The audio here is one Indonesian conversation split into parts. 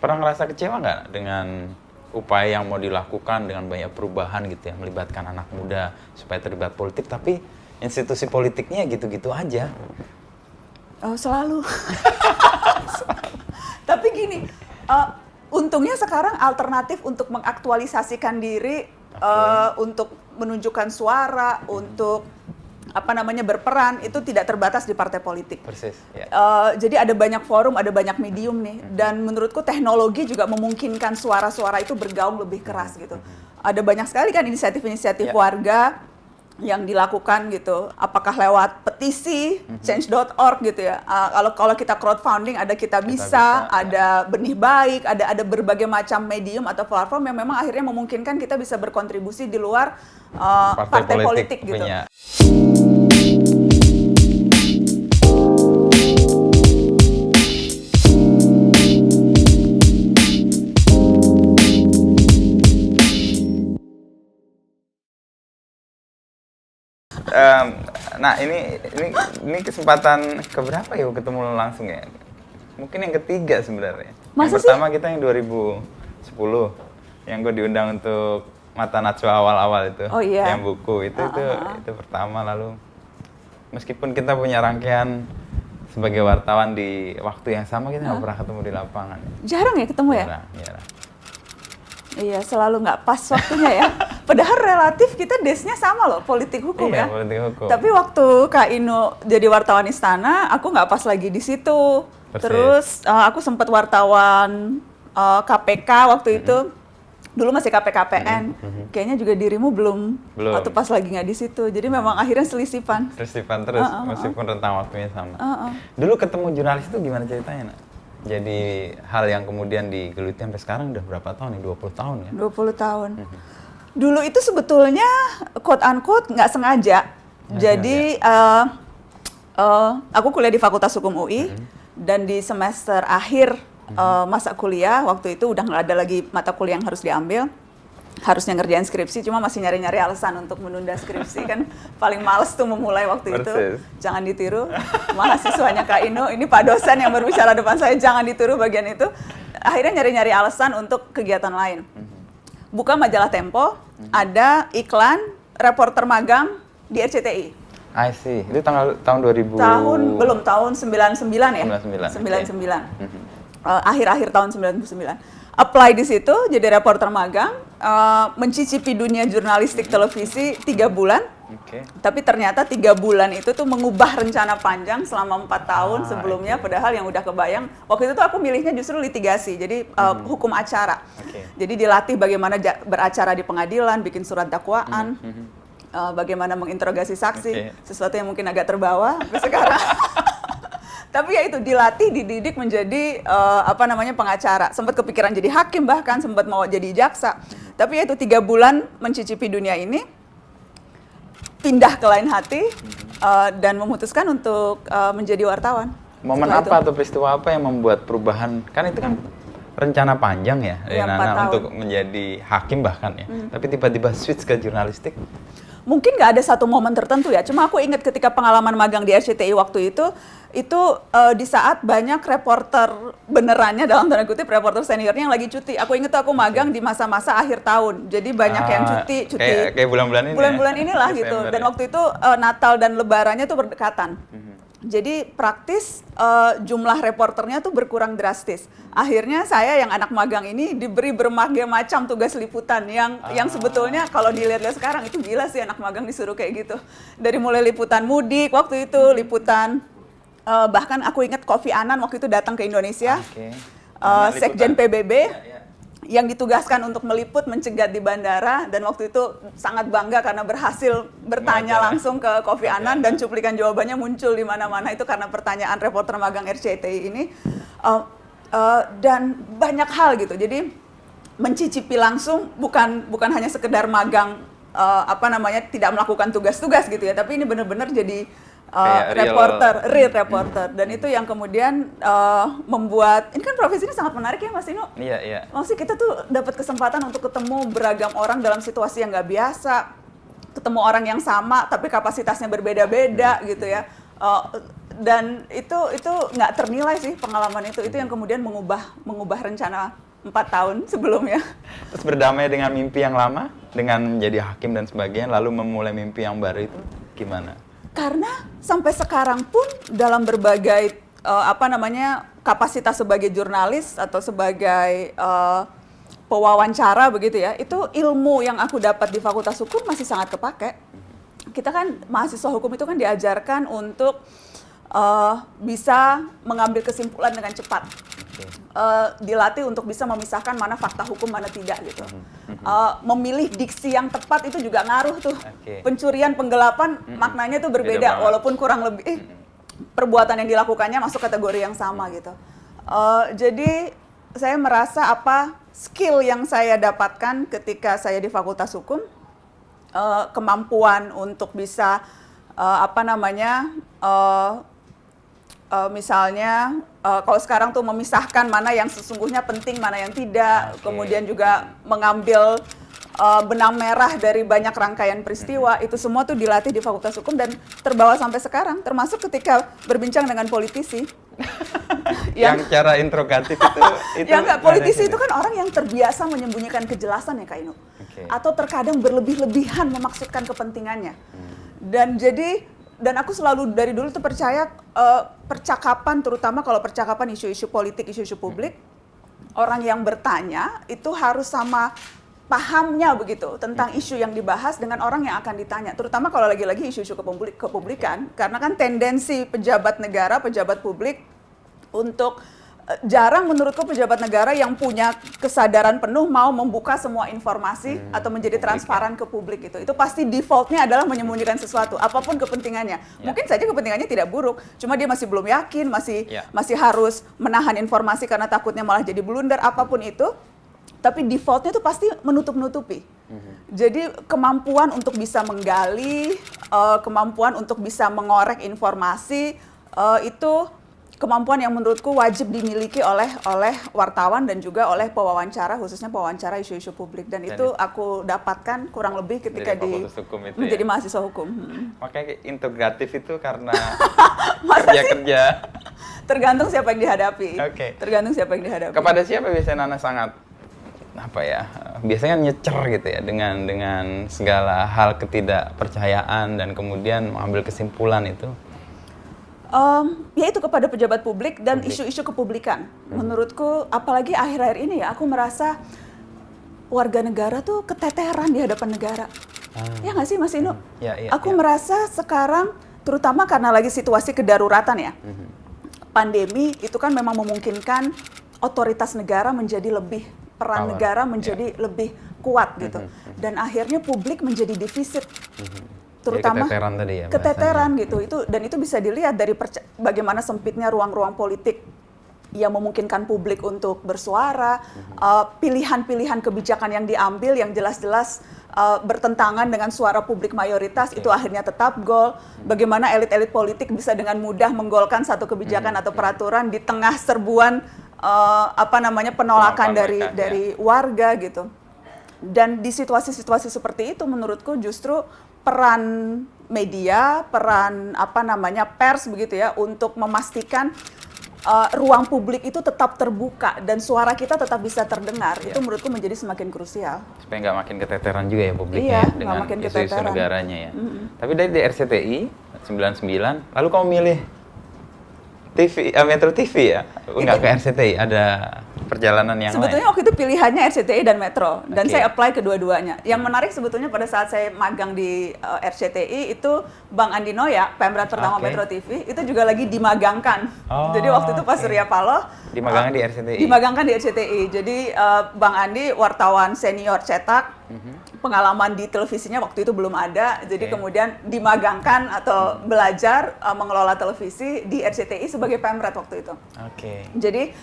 Pernah ngerasa kecewa nggak dengan upaya yang mau dilakukan dengan banyak perubahan gitu ya, melibatkan anak muda supaya terlibat politik, tapi institusi politiknya gitu-gitu aja? Oh, selalu. Tapi gini, untungnya sekarang alternatif untuk mengaktualisasikan diri, untuk menunjukkan suara, untuk berperan itu tidak terbatas di partai politik. Persis. Ya. Jadi ada banyak forum, ada banyak medium nih, dan menurutku teknologi juga memungkinkan suara-suara itu bergaung lebih keras gitu. Ada banyak sekali kan inisiatif-inisiatif warga yang dilakukan gitu. Apakah lewat petisi, change.org gitu ya. Kalau kita crowdfunding ada kita bisa, ada Benih Baik, ada berbagai macam medium atau platform yang memang akhirnya memungkinkan kita bisa berkontribusi di luar partai politik gitu. Nah ini kesempatan keberapa ya ketemu lo langsung ya? Mungkin yang ketiga sebenarnya. Masa yang pertama kita yang 2010 yang gue diundang untuk Mata Najwa awal-awal itu. Oh iya. Yang buku itu pertama. Lalu meskipun kita punya rangkaian sebagai wartawan di waktu yang sama, kita nggak pernah ketemu di lapangan. Jarang ya ketemu ya? Jarang. Iya, selalu nggak pas waktunya ya. Padahal relatif kita desnya sama loh, politik hukum ya. Politik hukum. Tapi waktu Kak Inu jadi wartawan Istana, aku nggak pas lagi di situ. Persis. Terus aku sempat wartawan KPK waktu itu. Dulu masih KPKPN. Kayaknya juga dirimu belum. Waktu pas lagi nggak di situ. Jadi memang akhirnya selisipan. Selisipan terus, meskipun rentang waktunya sama. Dulu ketemu jurnalis itu gimana ceritanya, Nak? Jadi hal yang kemudian digeluti sampai sekarang udah berapa tahun nih? 20 tahun ya? 20 tahun. Dulu itu sebetulnya quote unquote nggak sengaja. Jadi aku kuliah di Fakultas Hukum UI dan di semester akhir masa kuliah waktu itu udah nggak ada lagi mata kuliah yang harus diambil. Harusnya ngerjain skripsi, cuma masih nyari-nyari alasan untuk menunda skripsi kan paling males tuh memulai waktu itu. Jangan ditiru, mahasiswanya Kak Inu, ini Pak dosen yang berbicara depan saya, jangan ditiru bagian itu. Akhirnya nyari-nyari alasan untuk kegiatan lain. Buka majalah Tempo, ada iklan reporter magang di RCTI. I see, itu tahun 2000? Tahun 99 ya? 99. Akhir-akhir tahun 99. Apply di situ jadi reporter magang, mencicipi dunia jurnalistik televisi 3 bulan. Tapi ternyata 3 bulan itu tuh mengubah rencana panjang selama 4 tahun sebelumnya. Padahal yang udah kebayang, waktu itu tuh aku milihnya justru litigasi, jadi hukum acara. Jadi dilatih bagaimana beracara di pengadilan, bikin surat dakwaan, bagaimana menginterogasi saksi, sesuatu yang mungkin agak terbawa sampai sekarang. Tapi ya itu dilatih, dididik menjadi pengacara. Sempat kepikiran jadi hakim, bahkan sempat mau jadi jaksa. Tapi ya itu 3 bulan mencicipi dunia ini, pindah ke lain hati dan memutuskan untuk menjadi wartawan. Momen apa atau peristiwa apa yang membuat perubahan? Kan itu kan rencana panjang ya dari Nana untuk menjadi hakim bahkan ya. Tapi tiba-tiba switch ke jurnalistik. Mungkin nggak ada satu momen tertentu ya, cuma aku ingat ketika pengalaman magang di RCTI waktu itu di saat banyak reporter benerannya dalam tanda kutip reporter seniornya yang lagi cuti. Aku ingat aku magang di masa-masa akhir tahun, jadi banyak yang cuti. Kayak bulan-bulan ini. Bulan-bulan inilah gitu. Dan waktu itu Natal dan Lebarannya tuh berdekatan. Jadi praktis jumlah reporternya tuh berkurang drastis. Akhirnya saya yang anak magang ini diberi berbagai macam tugas liputan yang sebetulnya kalau dilihat-lihat sekarang itu gila sih anak magang disuruh kayak gitu. Dari mulai liputan mudik waktu itu, liputan bahkan aku ingat Kofi Annan waktu itu datang ke Indonesia. Sekjen PBB. Yang ditugaskan untuk meliput, mencegat di bandara, dan waktu itu sangat bangga karena berhasil bertanya langsung ke Kofi Annan dan cuplikan jawabannya muncul di mana-mana itu karena pertanyaan reporter magang RCTI ini. Dan banyak hal gitu, jadi mencicipi langsung bukan hanya sekedar magang tidak melakukan tugas-tugas gitu ya, tapi ini benar-benar jadi real reporter, dan itu yang kemudian membuat ini kan profesi ini sangat menarik ya Mas Inu. Iya. Maksudnya kita tuh dapat kesempatan untuk ketemu beragam orang dalam situasi yang nggak biasa, ketemu orang yang sama tapi kapasitasnya berbeda-beda gitu ya. dan itu nggak ternilai sih pengalaman itu yang kemudian mengubah rencana 4 tahun sebelumnya. Terus berdamai dengan mimpi yang lama, dengan menjadi hakim dan sebagainya, lalu memulai mimpi yang baru itu gimana? Karena sampai sekarang pun dalam berbagai kapasitas sebagai jurnalis atau sebagai pewawancara begitu ya, itu ilmu yang aku dapat di Fakultas Hukum masih sangat kepake. Kita kan mahasiswa hukum itu kan diajarkan untuk bisa mengambil kesimpulan dengan cepat. Dilatih untuk bisa memisahkan mana fakta hukum, mana tidak gitu. Memilih diksi yang tepat itu juga ngaruh tuh. Pencurian, penggelapan maknanya tuh berbeda walaupun kurang lebih perbuatan yang dilakukannya masuk kategori yang sama gitu. Jadi saya merasa skill yang saya dapatkan ketika saya di Fakultas Hukum, kemampuan untuk bisa misalnya kalau sekarang tuh memisahkan mana yang sesungguhnya penting, mana yang tidak, kemudian juga mengambil benang merah dari banyak rangkaian peristiwa, itu semua tuh dilatih di Fakultas Hukum dan terbawa sampai sekarang, termasuk ketika berbincang dengan politisi. yang cara interogatif itu yang enggak, politisi itu kan orang yang terbiasa menyembunyikan kejelasan ya Kak Inu. Atau terkadang berlebih-lebihan memaksudkan kepentingannya. Dan aku selalu dari dulu tuh percaya percakapan, terutama kalau percakapan isu-isu politik, isu-isu publik, orang yang bertanya itu harus sama pahamnya begitu tentang isu yang dibahas dengan orang yang akan ditanya, terutama kalau lagi-lagi isu-isu kepublikan, karena kan tendensi pejabat negara, pejabat publik untuk jarang menurutku pejabat negara yang punya kesadaran penuh mau membuka semua informasi atau menjadi transparan ke publik gitu. Itu pasti defaultnya adalah menyembunyikan sesuatu, apapun kepentingannya. Mungkin saja kepentingannya tidak buruk, cuma dia masih belum yakin, masih harus menahan informasi karena takutnya malah jadi blunder, apapun itu. Tapi defaultnya itu pasti menutup-nutupi. Jadi kemampuan untuk bisa menggali, kemampuan untuk bisa mengorek informasi, itu kemampuan yang menurutku wajib dimiliki oleh wartawan dan juga oleh pewawancara, khususnya pewawancara isu-isu publik. Dan itu aku dapatkan kurang lebih ketika menjadi mahasiswa hukum. Makanya integratif itu karena kerja-kerja. Tergantung siapa yang dihadapi. Tergantung siapa yang dihadapi. Kepada siapa biasanya Nana sangat biasanya nyecer gitu ya dengan segala hal ketidakpercayaan dan kemudian mengambil kesimpulan itu? Yaitu kepada pejabat publik dan isu-isu kepublikan. Menurutku, apalagi akhir-akhir ini ya, aku merasa warga negara tuh keteteran di hadapan negara. Ya nggak sih Mas Inu? Aku merasa sekarang, terutama karena lagi situasi kedaruratan ya, pandemi itu kan memang memungkinkan otoritas negara menjadi lebih, peran negara menjadi lebih kuat gitu. Dan akhirnya publik menjadi defisit. Terutama keteteran tadi ya, keteteran gitu, dan itu bisa dilihat dari bagaimana sempitnya ruang-ruang politik yang memungkinkan publik untuk bersuara, pilihan-pilihan kebijakan yang diambil yang jelas-jelas bertentangan dengan suara publik mayoritas, itu akhirnya tetap gol. Bagaimana elit-elit politik bisa dengan mudah menggolkan satu kebijakan atau peraturan di tengah serbuan penolakan dari warga gitu. Dan di situasi-situasi seperti itu menurutku justru peran media, peran pers begitu ya, untuk memastikan ruang publik itu tetap terbuka dan suara kita tetap bisa terdengar, itu menurutku menjadi semakin krusial. Supaya nggak makin keteteran juga ya publiknya dengan isu-isu negaranya ya. Tapi dari RCTI 99, lalu kamu milih TV, Metro TV ya? Enggak ke RCTI, ada perjalanan yang sebetulnya lain? Waktu itu pilihannya RCTI dan Metro, dan saya apply kedua-duanya. Yang menarik sebetulnya pada saat saya magang di RCTI, itu Bang Andi Noya, Pemret pertama Metro TV, itu juga lagi dimagangkan. Jadi waktu itu Pak Surya Paloh dimagangkan di RCTI? Dimagangkan di RCTI. Jadi Bang Andi wartawan senior cetak, pengalaman di televisinya waktu itu belum ada, jadi kemudian dimagangkan atau belajar mengelola televisi di RCTI sebagai Pemret waktu itu. Jadi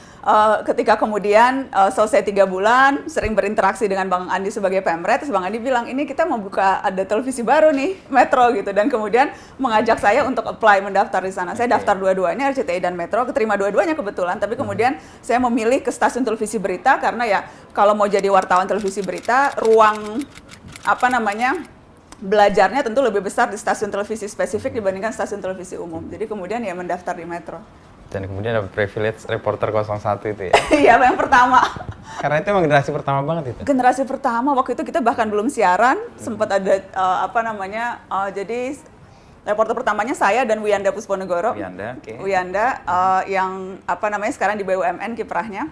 ketika kemudian selesai 3 bulan, sering berinteraksi dengan Bang Andi sebagai Pemret, terus Bang Andi bilang, ini kita mau buka ada televisi baru nih, Metro gitu, dan kemudian mengajak saya untuk apply mendaftar di sana. Saya daftar dua-duanya, RCTI dan Metro, keterima dua-duanya kebetulan, tapi kemudian saya memilih ke stasiun televisi berita karena ya kalau mau jadi wartawan televisi berita, ruang belajarnya tentu lebih besar di stasiun televisi spesifik dibandingkan stasiun televisi umum. Jadi kemudian ya mendaftar di Metro. Dan kemudian dapat privilege reporter 01 itu ya? Iya, yang pertama. Karena itu emang generasi pertama banget itu? Generasi pertama, waktu itu kita bahkan belum siaran, sempat ada jadi reporter pertamanya saya dan Wiyanda Pusponegoro. Wiyanda, oke. Wiyanda, yang sekarang di BUMN kiprahnya.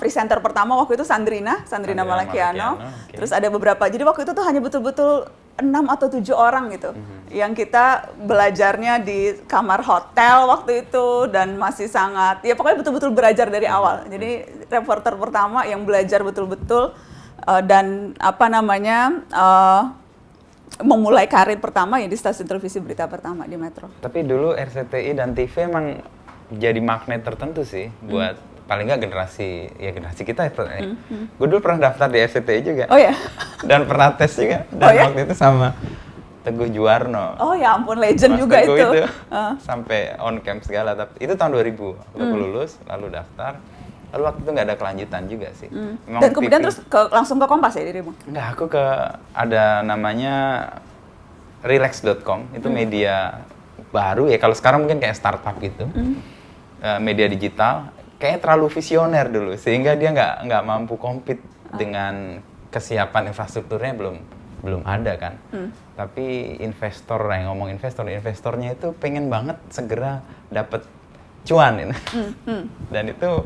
Presenter pertama waktu itu Sandrina Malakiano. Okay. Terus ada beberapa, jadi waktu itu tuh hanya betul-betul 6 atau 7 orang gitu. Yang kita belajarnya di kamar hotel waktu itu dan masih sangat, ya pokoknya betul-betul belajar dari awal. Jadi reporter pertama yang belajar betul-betul dan memulai karir pertama ya di stasiun televisi berita pertama di Metro. Tapi dulu RCTI dan TV emang jadi magnet tertentu sih buat paling nggak generasi kita. Gue dulu pernah daftar di RCTI juga. Oh ya? Dan pernah tes juga. Dan waktu itu sama Teguh Juwarno. Oh ya ampun, legend Mas juga Teguh itu. Sampai on cam segala. Tapi itu tahun 2000. Aku lulus, lalu daftar. Lalu waktu itu nggak ada kelanjutan juga sih. Dan kemudian terus langsung ke Kompas ya dirimu? Enggak, aku ada namanya relax.com. Itu media baru ya. Kalau sekarang mungkin kayak startup gitu. Media digital. Kayaknya terlalu visioner dulu, sehingga dia nggak mampu compete dengan kesiapan infrastrukturnya belum ada kan. Tapi investornya itu pengen banget segera dapat cuan. Dan itu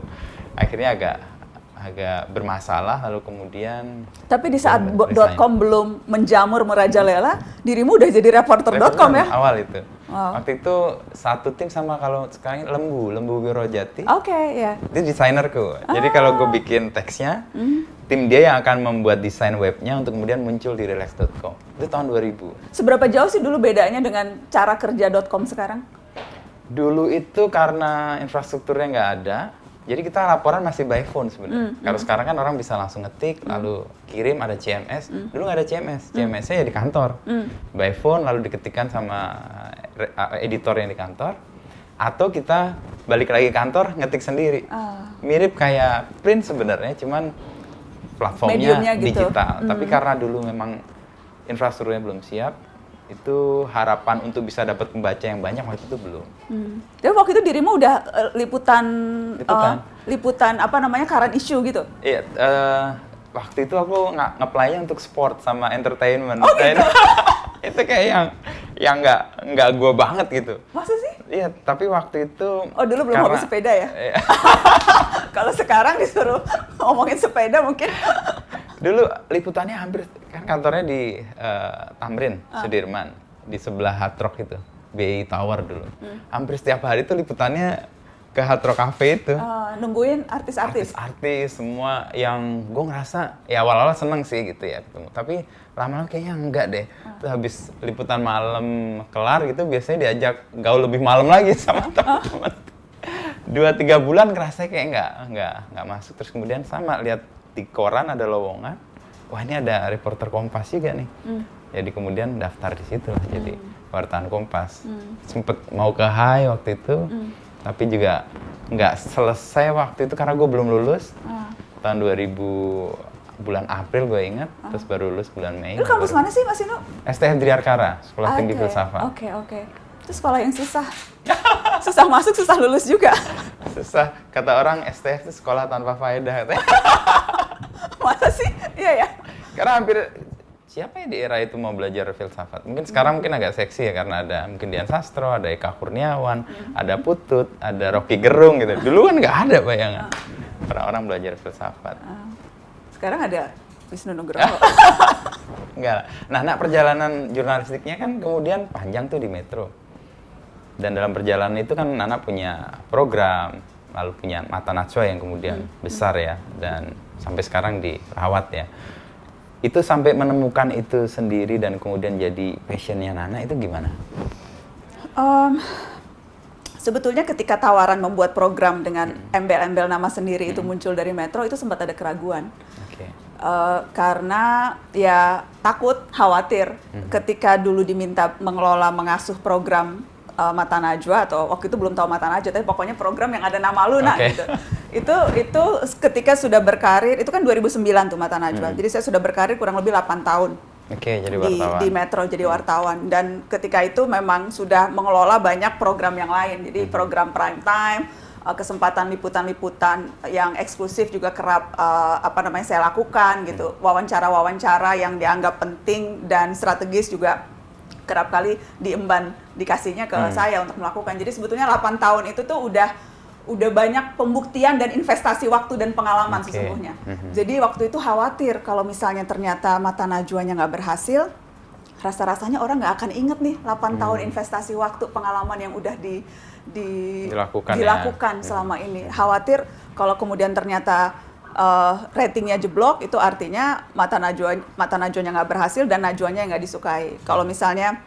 akhirnya agak bermasalah, lalu kemudian... Tapi di saat .com belum menjamur merajalela, dirimu udah jadi reporter.com ya? Awal itu. Wow. Waktu itu satu tim sama kalau sekarang Lembu Wirojati. Oke, ya. Itu desainerku. Jadi kalau gue bikin teksnya, tim dia yang akan membuat desain webnya untuk kemudian muncul di relax.com. Itu tahun 2000. Seberapa jauh sih dulu bedanya dengan cara kerja .com sekarang? Dulu itu karena infrastrukturnya nggak ada, jadi kita laporan masih by phone sebenarnya. Kalau sekarang kan orang bisa langsung ngetik, lalu kirim, ada CMS. Dulu nggak ada CMS, CMS-nya ya di kantor. By phone, lalu diketikkan sama editor yang di kantor. Atau kita balik lagi kantor, ngetik sendiri. Mirip kayak print sebenarnya, cuman platformnya digital. Tapi karena dulu memang infrastrukturnya belum siap, itu harapan untuk bisa dapat pembaca yang banyak waktu itu belum. Jadi waktu itu dirimu udah liputan current issue gitu? Iya, waktu itu aku nge-apply-nya untuk sport sama entertainment. Oh gitu? Itu kayak yang nggak gue banget gitu. Masa sih? Iya, tapi waktu itu... Oh dulu belum hobi sepeda ya? Kalau sekarang disuruh ngomongin sepeda mungkin... Dulu liputannya hampir, kan kantornya di Tamrin, Sudirman, di sebelah Hard Rock itu, BI Tower dulu. Hampir setiap hari itu liputannya ke Hard Rock Cafe itu. Nungguin artis-artis? Artis semua yang gue ngerasa, ya awal-awal seneng sih gitu ya. Tapi lama-lama kayaknya enggak deh. Terus habis liputan malam kelar gitu, biasanya diajak gaul lebih malam lagi sama teman-teman. 2-3 bulan ngerasa kayak nggak masuk. Terus kemudian sama, lihat di koran ada lowongan, wah ini ada reporter Kompas juga nih. Jadi kemudian daftar di situ, jadi wartawan Kompas. Sempet mau ke HAI waktu itu, tapi juga nggak selesai waktu itu karena gue belum lulus. Tahun 2000 bulan April gue ingat, terus baru lulus bulan Mei. Itu kampus mana sih Mas Inu? STF Driarkara, Sekolah Tinggi Filsafat. Oke. Itu sekolah yang susah. Susah masuk, susah lulus juga. Susah. Kata orang STF itu sekolah tanpa faedah katanya. Masa sih? Iya ya? Karena hampir siapa ya di era itu mau belajar filsafat? Mungkin sekarang mungkin agak seksi ya karena ada mungkin Dian Sastro, ada Eka Kurniawan, ada Putut, ada Rocky Gerung gitu. Dulu kan nggak ada bayangan. Orang-orang belajar filsafat. Sekarang ada Wisnu Nugroho. Enggak. Nah, perjalanan jurnalistiknya kan kemudian panjang tuh di Metro. Dan dalam perjalanan itu kan Nana punya program, lalu punya Mata Najwa yang kemudian besar ya, dan sampai sekarang dirawat ya. Itu sampai menemukan itu sendiri dan kemudian jadi passionnya Nana itu gimana? Sebetulnya ketika tawaran membuat program dengan embel-embel nama sendiri itu muncul dari Metro, itu sempat ada keraguan. Karena ya takut, khawatir ketika dulu diminta mengelola, mengasuh program Mata Najwa, atau waktu itu belum tahu Mata Najwa, tapi pokoknya program yang ada nama Luna gitu. Itu ketika sudah berkarir, itu kan 2009 tuh Mata Najwa. Jadi saya sudah berkarir kurang lebih 8 tahun Oke, jadi wartawan. Di Metro jadi wartawan. Dan ketika itu memang sudah mengelola banyak program yang lain. Jadi program prime time, kesempatan liputan-liputan yang eksklusif juga kerap saya lakukan gitu. Wawancara-wawancara yang dianggap penting dan strategis juga kerap kali diemban dikasihnya ke saya untuk melakukan. Jadi sebetulnya 8 tahun itu tuh udah banyak pembuktian dan investasi waktu dan pengalaman sesungguhnya. Jadi waktu itu khawatir kalau misalnya ternyata Mata Najwa-nya nggak berhasil, rasa-rasanya orang nggak akan inget nih 8 tahun investasi waktu pengalaman yang udah dilakukan selama ini. Khawatir kalau kemudian ternyata ratingnya jeblok, itu artinya Mata Najwa-nya nggak berhasil dan Najwa-nya yang nggak disukai. Kalau misalnya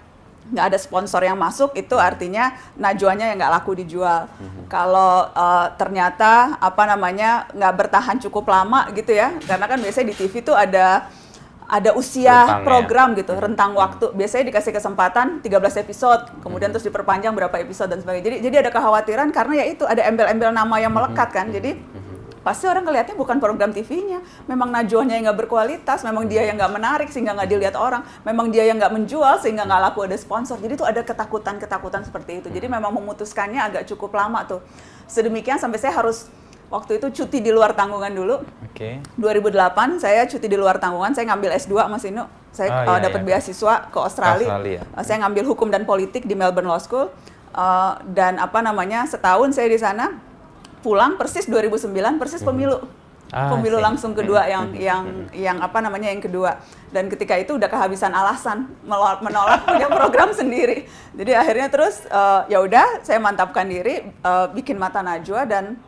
nggak ada sponsor yang masuk, itu artinya Najwa-nya yang nggak laku dijual. Kalau ternyata nggak bertahan cukup lama gitu ya, karena kan biasanya di TV tuh ada usia program gitu, rentang waktu. Biasanya dikasih kesempatan 13 episode, kemudian terus diperpanjang berapa episode dan sebagainya. Jadi ada kekhawatiran karena ya itu ada embel-embel nama yang melekat kan. Jadi pasti orang ngelihatnya bukan program TV-nya, memang Najwa-nya yang nggak berkualitas, memang dia yang nggak menarik sehingga nggak dilihat orang, memang dia yang nggak menjual sehingga nggak laku ada sponsor. Jadi itu ada ketakutan seperti itu. Jadi memang memutuskannya agak cukup lama tuh. Sedemikian sampai saya harus waktu itu cuti di luar tanggungan dulu. 2008 saya cuti di luar tanggungan, saya ngambil S2 Mas Inu. Saya dapat beasiswa ke Australia. Saya ngambil hukum dan politik di Melbourne Law School. Dan setahun saya di sana. Pulang persis 2009, persis pemilu langsung kedua yang kedua. Dan ketika itu udah kehabisan alasan menolak punya program sendiri. Jadi akhirnya terus ya udah saya mantapkan diri bikin Mata Najwa, dan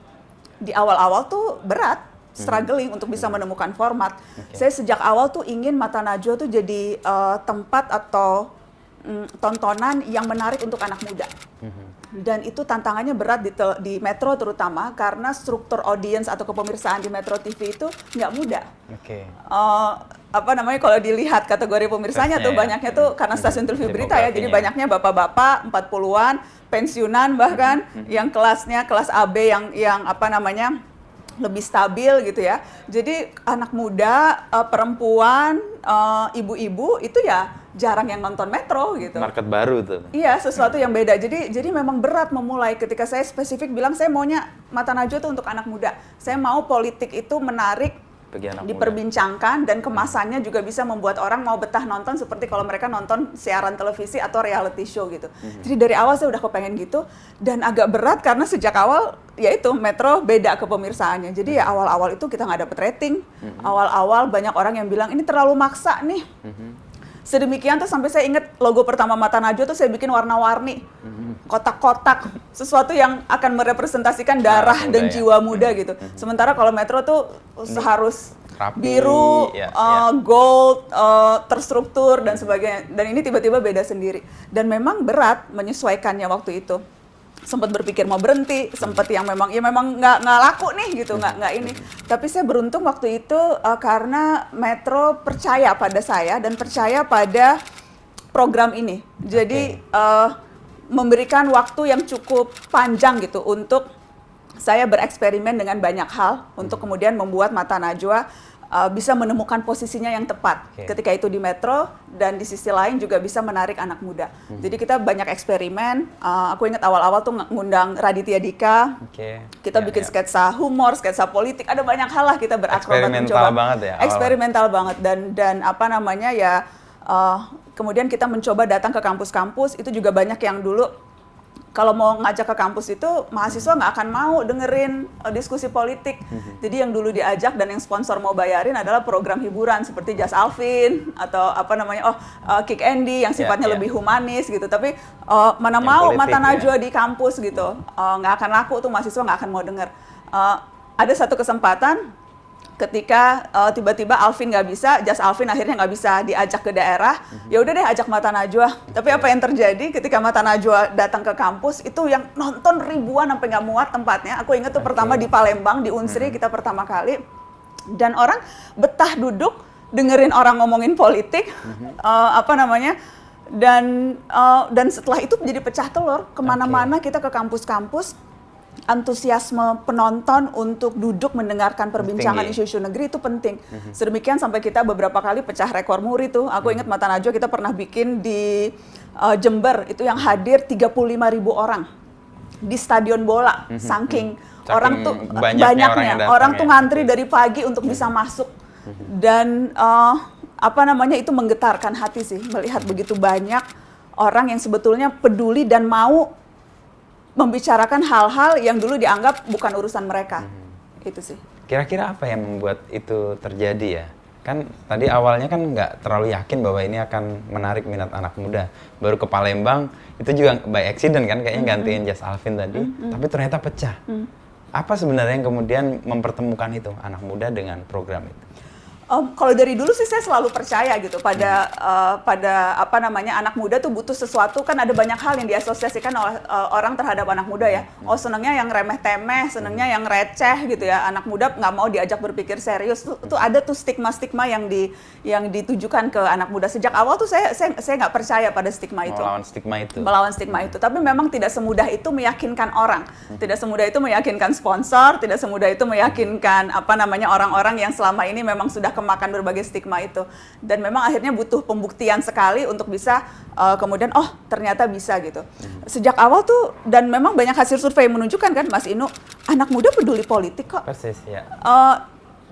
di awal-awal tuh berat, struggling untuk bisa menemukan format. Saya sejak awal tuh ingin Mata Najwa tuh jadi tempat atau tontonan yang menarik untuk anak muda. Dan itu tantangannya berat di Metro terutama karena struktur audiens atau kepemirsaan di Metro TV itu nggak mudah. Kalau dilihat kategori pemirsanya tuh banyaknya tuh karena stasiun televisi berita ya, jadi banyaknya bapak-bapak 40-an, pensiunan bahkan, yang kelas AB yang lebih stabil gitu ya. Jadi anak muda, perempuan, ibu-ibu itu ya jarang yang nonton Metro gitu. Market baru tuh. Iya, sesuatu yang beda. Jadi memang berat memulai ketika saya spesifik bilang saya maunya Mata Najwa tuh untuk anak muda. Saya mau politik itu menarik, diperbincangkan, dan kemasannya juga bisa membuat orang mau betah nonton seperti kalau mereka nonton siaran televisi atau reality show gitu. Jadi dari awal saya udah kepengen gitu, dan agak berat karena sejak awal yaitu Metro beda kepemirsaannya. Jadi ya awal-awal itu kita nggak dapet rating, awal-awal banyak orang yang bilang ini terlalu maksa nih. Sedemikian tuh sampai saya inget logo pertama Mata Najwa tuh saya bikin warna-warni, kotak-kotak, sesuatu yang akan merepresentasikan darah dan jiwa muda gitu. Sementara kalau Metro tuh harus rapi, biru, gold, terstruktur dan sebagainya. Dan ini tiba-tiba beda sendiri. Dan memang berat menyesuaikannya waktu itu. Sempat berpikir mau berhenti, sempat yang memang nggak laku nih gitu, nggak ini. Tapi saya beruntung waktu itu karena Metro percaya pada saya dan percaya pada program ini. Jadi memberikan waktu yang cukup panjang gitu untuk saya bereksperimen dengan banyak hal untuk kemudian membuat Mata Najwa bisa menemukan posisinya yang tepat ketika itu di Metro, dan di sisi lain juga bisa menarik anak muda. Jadi kita banyak eksperimen. Aku ingat awal-awal tuh ngundang Raditya Dika. Kita bikin sketsa humor, sketsa politik, ada banyak hal lah kita berakrobat mencoba. Eksperimental banget ya. Eksperimental banget, dan kemudian kita mencoba datang ke kampus-kampus. Itu juga banyak yang dulu kalau mau ngajak ke kampus itu mahasiswa nggak akan mau dengerin diskusi politik. Jadi yang dulu diajak dan yang sponsor mau bayarin adalah program hiburan seperti Just Alvin atau Kick Andy yang sifatnya lebih humanis gitu. Tapi mana mau Mata Najwa di kampus gitu, nggak akan laku tuh, mahasiswa nggak akan mau denger. Ada satu kesempatan ketika tiba-tiba Alvin nggak bisa, Just Alvin akhirnya nggak bisa diajak ke daerah, ya udah deh ajak Mata Najwa. Tapi apa yang terjadi ketika Mata Najwa datang ke kampus itu yang nonton ribuan sampai nggak muat tempatnya. Aku ingat tuh pertama di Palembang, di Unsri kita pertama kali, dan orang betah duduk dengerin orang ngomongin politik, dan setelah itu menjadi pecah telur, kemana-mana kita ke kampus-kampus. antusiasme penonton untuk duduk mendengarkan perbincangan isu-isu negeri itu penting. Sedemikian sampai kita beberapa kali pecah rekor muri tuh. Aku ingat Mata Najwa kita pernah bikin di Jember itu yang hadir 35.000 orang di stadion bola. Saking orang tuh banyaknya orang tuh ngantri dari pagi untuk bisa masuk. Dan itu menggetarkan hati sih melihat begitu banyak orang yang sebetulnya peduli dan mau membicarakan hal-hal yang dulu dianggap bukan urusan mereka. Itu sih. Kira-kira apa yang membuat itu terjadi ya? Kan tadi awalnya kan nggak terlalu yakin bahwa ini akan menarik minat anak muda. Baru ke Palembang, itu juga by accident kan, kayaknya gantiin Jas Alvin tadi. Tapi ternyata pecah. Apa sebenarnya yang kemudian mempertemukan itu, anak muda dengan program itu? Kalau dari dulu sih saya selalu percaya gitu pada anak muda tuh butuh sesuatu, kan ada banyak hal yang diasosiasikan oleh orang terhadap anak muda ya. Oh, senangnya yang remeh-temeh, senangnya yang receh gitu ya. Anak muda nggak mau diajak berpikir serius. Tuh ada tuh stigma-stigma yang ditujukan ke anak muda. Sejak awal tuh saya nggak percaya pada stigma itu. Melawan stigma itu. Tapi memang tidak semudah itu meyakinkan orang. Tidak semudah itu meyakinkan sponsor, tidak semudah itu meyakinkan orang-orang yang selama ini memang sudah kemakan berbagai stigma itu, dan memang akhirnya butuh pembuktian sekali untuk bisa kemudian ternyata bisa gitu. Sejak awal tuh, dan memang banyak hasil survei menunjukkan kan Mas Inu, anak muda peduli politik kok. Persis ya.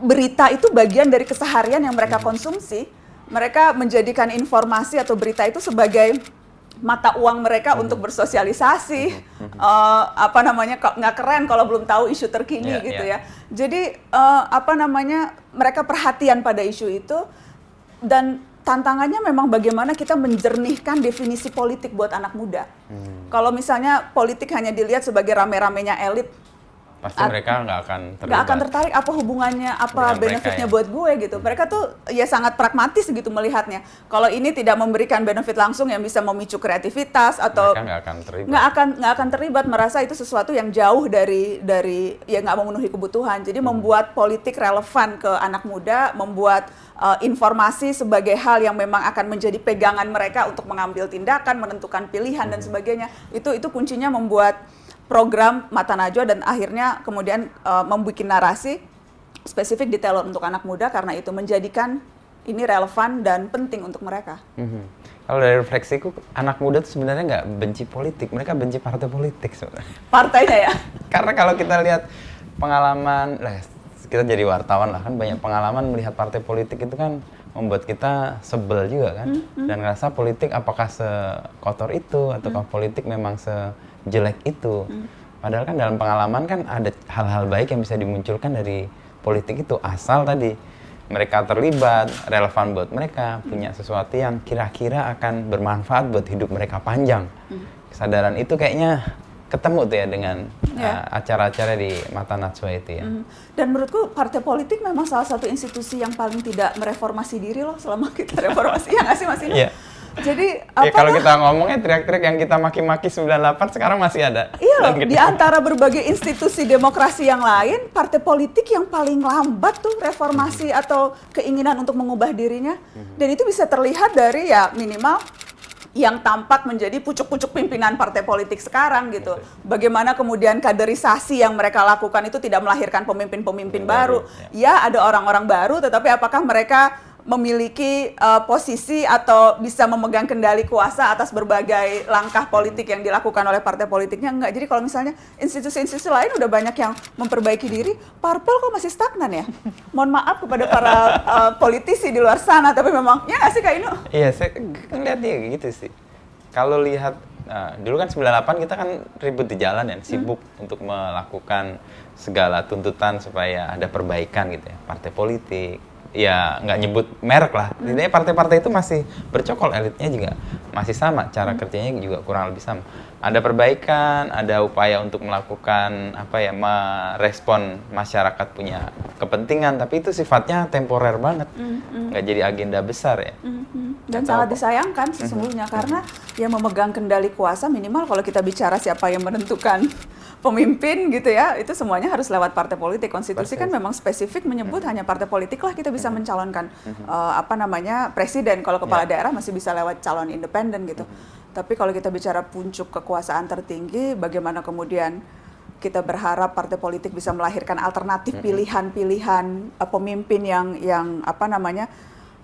Berita itu bagian dari keseharian yang mereka konsumsi. Mereka menjadikan informasi atau berita itu sebagai mata uang mereka untuk bersosialisasi. Nggak keren kalau belum tahu isu terkini gitu ya. Jadi mereka perhatian pada isu itu, dan tantangannya memang bagaimana kita menjernihkan definisi politik buat anak muda. Kalau misalnya politik hanya dilihat sebagai rame-ramenya elit, pasti mereka nggak akan tertarik apa hubungannya, apa benefitnya buat gue gitu. Mereka tuh ya sangat pragmatis gitu melihatnya. Kalau ini tidak memberikan benefit langsung yang bisa memicu kreativitas atau nggak akan terlibat, merasa itu sesuatu yang jauh dari ya nggak memenuhi kebutuhan. Jadi membuat politik relevan ke anak muda, membuat informasi sebagai hal yang memang akan menjadi pegangan mereka untuk mengambil tindakan, menentukan pilihan dan sebagainya. Itu kuncinya membuat program Mata Najwa, dan akhirnya kemudian membuat narasi spesifik detail untuk anak muda karena itu menjadikan ini relevan dan penting untuk mereka. Kalau dari refleksiku, anak muda itu sebenarnya nggak benci politik, mereka benci partai politik sebenarnya. Partainya ya? Karena kalau kita lihat pengalaman, kita jadi wartawan lah kan, banyak pengalaman melihat partai politik itu kan membuat kita sebel juga kan, dan ngerasa politik apakah sekotor itu ataukah politik memang sejelek itu. Padahal kan dalam pengalaman kan ada hal-hal baik yang bisa dimunculkan dari politik itu, asal tadi mereka terlibat, relevan buat mereka, punya sesuatu yang kira-kira akan bermanfaat buat hidup mereka panjang. Kesadaran itu kayaknya ketemu tuh ya dengan acara-acara di Mata Najwa itu ya. Dan menurutku partai politik memang salah satu institusi yang paling tidak mereformasi diri loh selama kita reformasi. Ya nggak sih Mas Inu? Jadi kalau kita ngomongnya teriak-teriak yang kita maki-maki 98 sekarang masih ada. Iya loh, di antara berbagai institusi demokrasi yang lain, partai politik yang paling lambat tuh reformasi atau keinginan untuk mengubah dirinya. Dan itu bisa terlihat dari ya minimal yang tampak menjadi pucuk-pucuk pimpinan partai politik sekarang gitu. Bagaimana kemudian kaderisasi yang mereka lakukan itu tidak melahirkan pemimpin-pemimpin baru. Ya ada orang-orang baru, tetapi apakah mereka memiliki posisi atau bisa memegang kendali kuasa atas berbagai langkah politik yang dilakukan oleh partai politiknya? Enggak. Jadi kalau misalnya institusi-institusi lain udah banyak yang memperbaiki diri, parpol kok masih stagnan ya? Mohon maaf kepada para politisi di luar sana, tapi memang ya nggak sih Kak Inu? Iya, saya ngeliatnya gitu sih. Kalau lihat dulu kan 98 kita kan ribut di jalan ya, sibuk untuk melakukan segala tuntutan supaya ada perbaikan gitu ya, partai politik. Ya nggak nyebut merek lah, intinya partai-partai itu masih bercokol, elitnya juga masih sama, cara kerjanya juga kurang lebih sama. Ada perbaikan, ada upaya untuk melakukan merespon masyarakat punya kepentingan, tapi itu sifatnya temporer banget, nggak jadi agenda besar ya. Dan sangat disayangkan sesungguhnya, karena yang memegang kendali kuasa minimal kalau kita bicara siapa yang menentukan pemimpin gitu ya, itu semuanya harus lewat partai politik. Konstitusi kan memang spesifik menyebut hanya partai politik lah kita bisa mencalonkan presiden. Kalau kepala daerah masih bisa lewat calon independen gitu. Tapi kalau kita bicara puncuk kekuasaan tertinggi, bagaimana kemudian kita berharap partai politik bisa melahirkan alternatif pilihan-pilihan pemimpin yang apa namanya,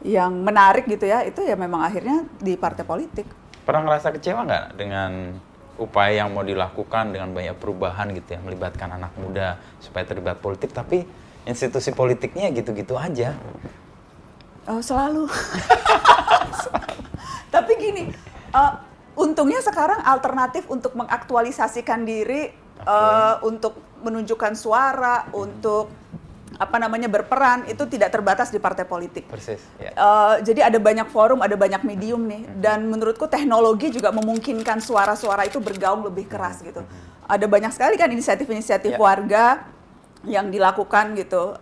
yang menarik gitu ya, itu ya memang akhirnya di partai politik. Pernah ngerasa kecewa nggak dengan upaya yang mau dilakukan dengan banyak perubahan gitu ya, melibatkan anak muda supaya terlibat politik, tapi institusi politiknya gitu-gitu aja? Oh, selalu. Tapi gini, untungnya sekarang alternatif untuk mengaktualisasikan diri, untuk menunjukkan suara, untuk apa namanya berperan itu tidak terbatas di partai politik. Persis. Ya. Jadi ada banyak forum, ada banyak medium nih, dan menurutku teknologi juga memungkinkan suara-suara itu bergaung lebih keras gitu. Ada banyak sekali kan inisiatif-inisiatif warga yang dilakukan gitu,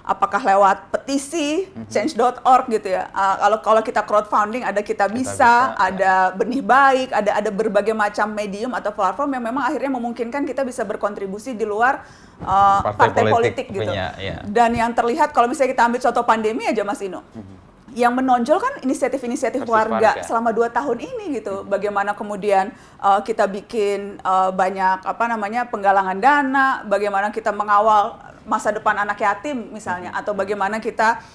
apakah lewat petisi, change.org gitu ya. Kalau kita crowdfunding ada kita bisa, ada benih baik, ada berbagai macam medium atau platform yang memang akhirnya memungkinkan kita bisa berkontribusi di luar partai politik gitu. Dan yang terlihat kalau misalnya kita ambil contoh pandemi aja Mas Ino, yang menonjol kan inisiatif-inisiatif warga selama 2 tahun ini gitu. Bagaimana kemudian kita bikin banyak apa namanya penggalangan dana, bagaimana kita mengawal masa depan anak yatim misalnya, atau bagaimana kita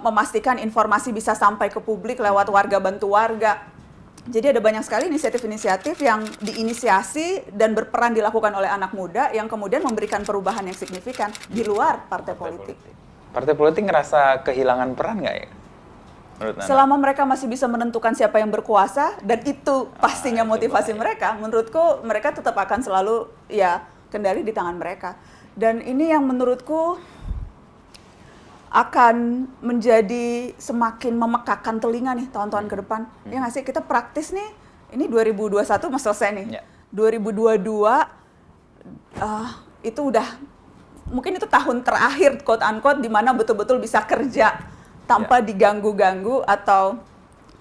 memastikan informasi bisa sampai ke publik lewat warga bantu warga. Jadi ada banyak sekali inisiatif-inisiatif yang diinisiasi dan berperan dilakukan oleh anak muda yang kemudian memberikan perubahan yang signifikan di luar partai politik. Partai politik ngerasa kehilangan peran nggak ya? Selama mereka masih bisa menentukan siapa yang berkuasa, dan itu pastinya motivasi mereka, menurutku mereka tetap akan selalu ya kendali di tangan mereka. Dan ini yang menurutku akan menjadi semakin memekakan telinga nih tahun-tahun ke depan. Ya nggak sih, kita praktis nih, ini 2021 mau selesai nih. 2022 itu udah, mungkin itu tahun terakhir quote-unquote di mana betul-betul bisa kerja tanpa diganggu-ganggu atau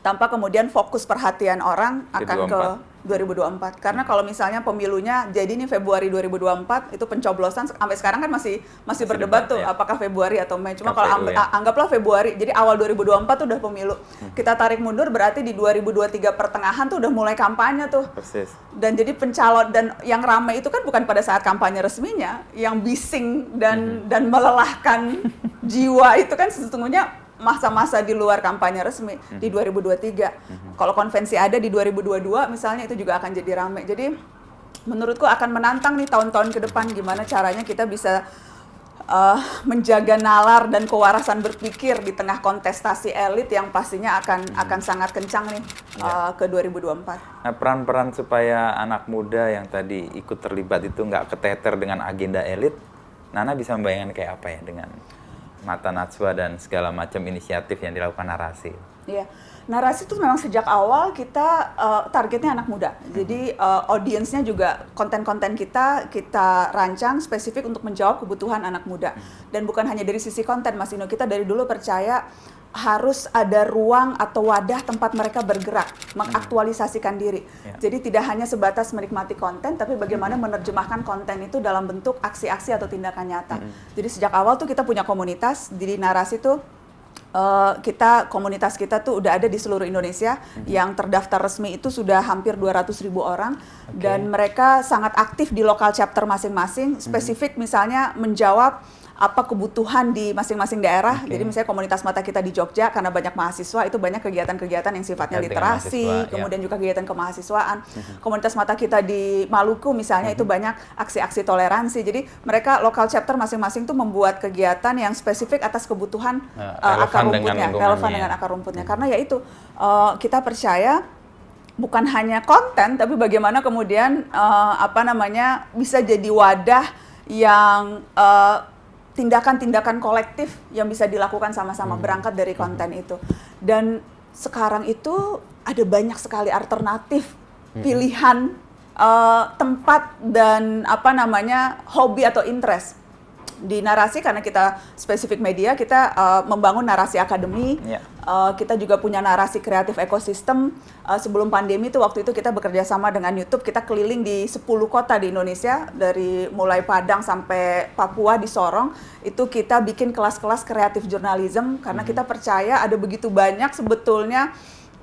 tanpa kemudian fokus perhatian orang akan ke 2024. Karena kalau misalnya pemilunya jadi ini Februari 2024, itu pencoblosan sampai sekarang kan masih berdebat tuh apakah Februari atau Mei. Cuma kalau anggaplah Februari, jadi awal 2024 tuh udah pemilu. Kita tarik mundur berarti di 2023 pertengahan tuh udah mulai kampanye tuh. Persis. Dan jadi pencalon, dan yang ramai itu kan bukan pada saat kampanye resminya, yang bising dan melelahkan jiwa itu kan sesungguhnya masa-masa di luar kampanye resmi di 2023. Kalau konvensi ada di 2022 misalnya, itu juga akan jadi ramai. Jadi menurutku akan menantang nih tahun-tahun ke depan gimana caranya kita bisa menjaga nalar dan kewarasan berpikir di tengah kontestasi elit yang pastinya akan sangat kencang nih ke 2024. Nah, peran-peran supaya anak muda yang tadi ikut terlibat itu nggak keteter dengan agenda elit, Nana bisa membayangkan kayak apa ya dengan mata Najwa dan segala macam inisiatif yang dilakukan Narasi? Iya, Narasi itu memang sejak awal kita targetnya anak muda. Jadi audiensnya juga, konten-konten kita rancang spesifik untuk menjawab kebutuhan anak muda. Dan bukan hanya dari sisi konten, Mas Ino, kita dari dulu percaya harus ada ruang atau wadah tempat mereka bergerak, mengaktualisasikan diri. Jadi tidak hanya sebatas menikmati konten, tapi bagaimana menerjemahkan konten itu dalam bentuk aksi-aksi atau tindakan nyata. Jadi sejak awal tuh kita punya komunitas di Narasi tuh, komunitas kita tuh udah ada di seluruh Indonesia, yang terdaftar resmi itu sudah hampir 200.000 orang, dan mereka sangat aktif di lokal chapter masing-masing, spesifik misalnya menjawab apa kebutuhan di masing-masing daerah. Jadi misalnya komunitas mata kita di Jogja, karena banyak mahasiswa, itu banyak kegiatan-kegiatan yang sifatnya literasi, kemudian juga kegiatan kemahasiswaan. Komunitas mata kita di Maluku misalnya, itu banyak aksi-aksi toleransi. Jadi mereka lokal chapter masing-masing tuh membuat kegiatan yang spesifik atas kebutuhan akar rumputnya, relevan dengan akar rumputnya. Karena ya itu, kita percaya bukan hanya konten, tapi bagaimana kemudian bisa jadi wadah yang tindakan-tindakan kolektif yang bisa dilakukan sama-sama berangkat dari konten itu. Dan sekarang itu ada banyak sekali alternatif pilihan tempat dan hobi atau interest. Di Narasi, karena kita spesifik media, kita membangun Narasi Academy, kita juga punya Narasi Kreatif Ekosistem. Sebelum pandemi itu, waktu itu kita bekerja sama dengan YouTube, kita keliling di 10 kota di Indonesia, dari mulai Padang sampai Papua di Sorong, itu kita bikin kelas-kelas kreatif journalism, karena kita percaya ada begitu banyak sebetulnya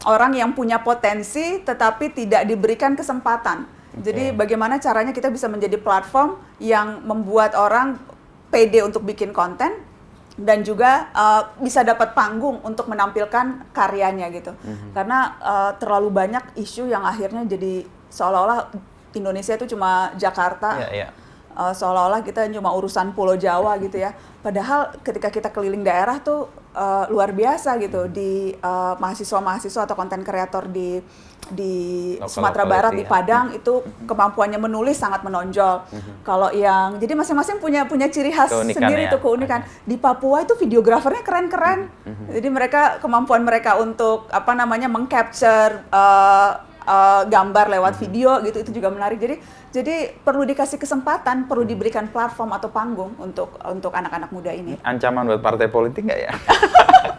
orang yang punya potensi tetapi tidak diberikan kesempatan. Jadi bagaimana caranya kita bisa menjadi platform yang membuat orang pede untuk bikin konten dan juga bisa dapat panggung untuk menampilkan karyanya gitu. Karena terlalu banyak isu yang akhirnya jadi seolah-olah Indonesia itu cuma Jakarta. Seolah-olah kita cuma urusan Pulau Jawa gitu ya. Padahal ketika kita keliling daerah tuh luar biasa gitu di mahasiswa-mahasiswa atau konten kreator di Sumatera Barat, di Padang itu kemampuannya menulis sangat menonjol. Kalau yang jadi masing-masing punya ciri khas sendiri tuh, keunikan. Di Papua itu videografernya keren-keren. Jadi kemampuan mereka untuk mengcapture gambar lewat video gitu, itu juga menarik. Jadi perlu dikasih kesempatan, perlu diberikan platform atau panggung untuk anak-anak muda ini. Ancaman buat partai politik nggak ya?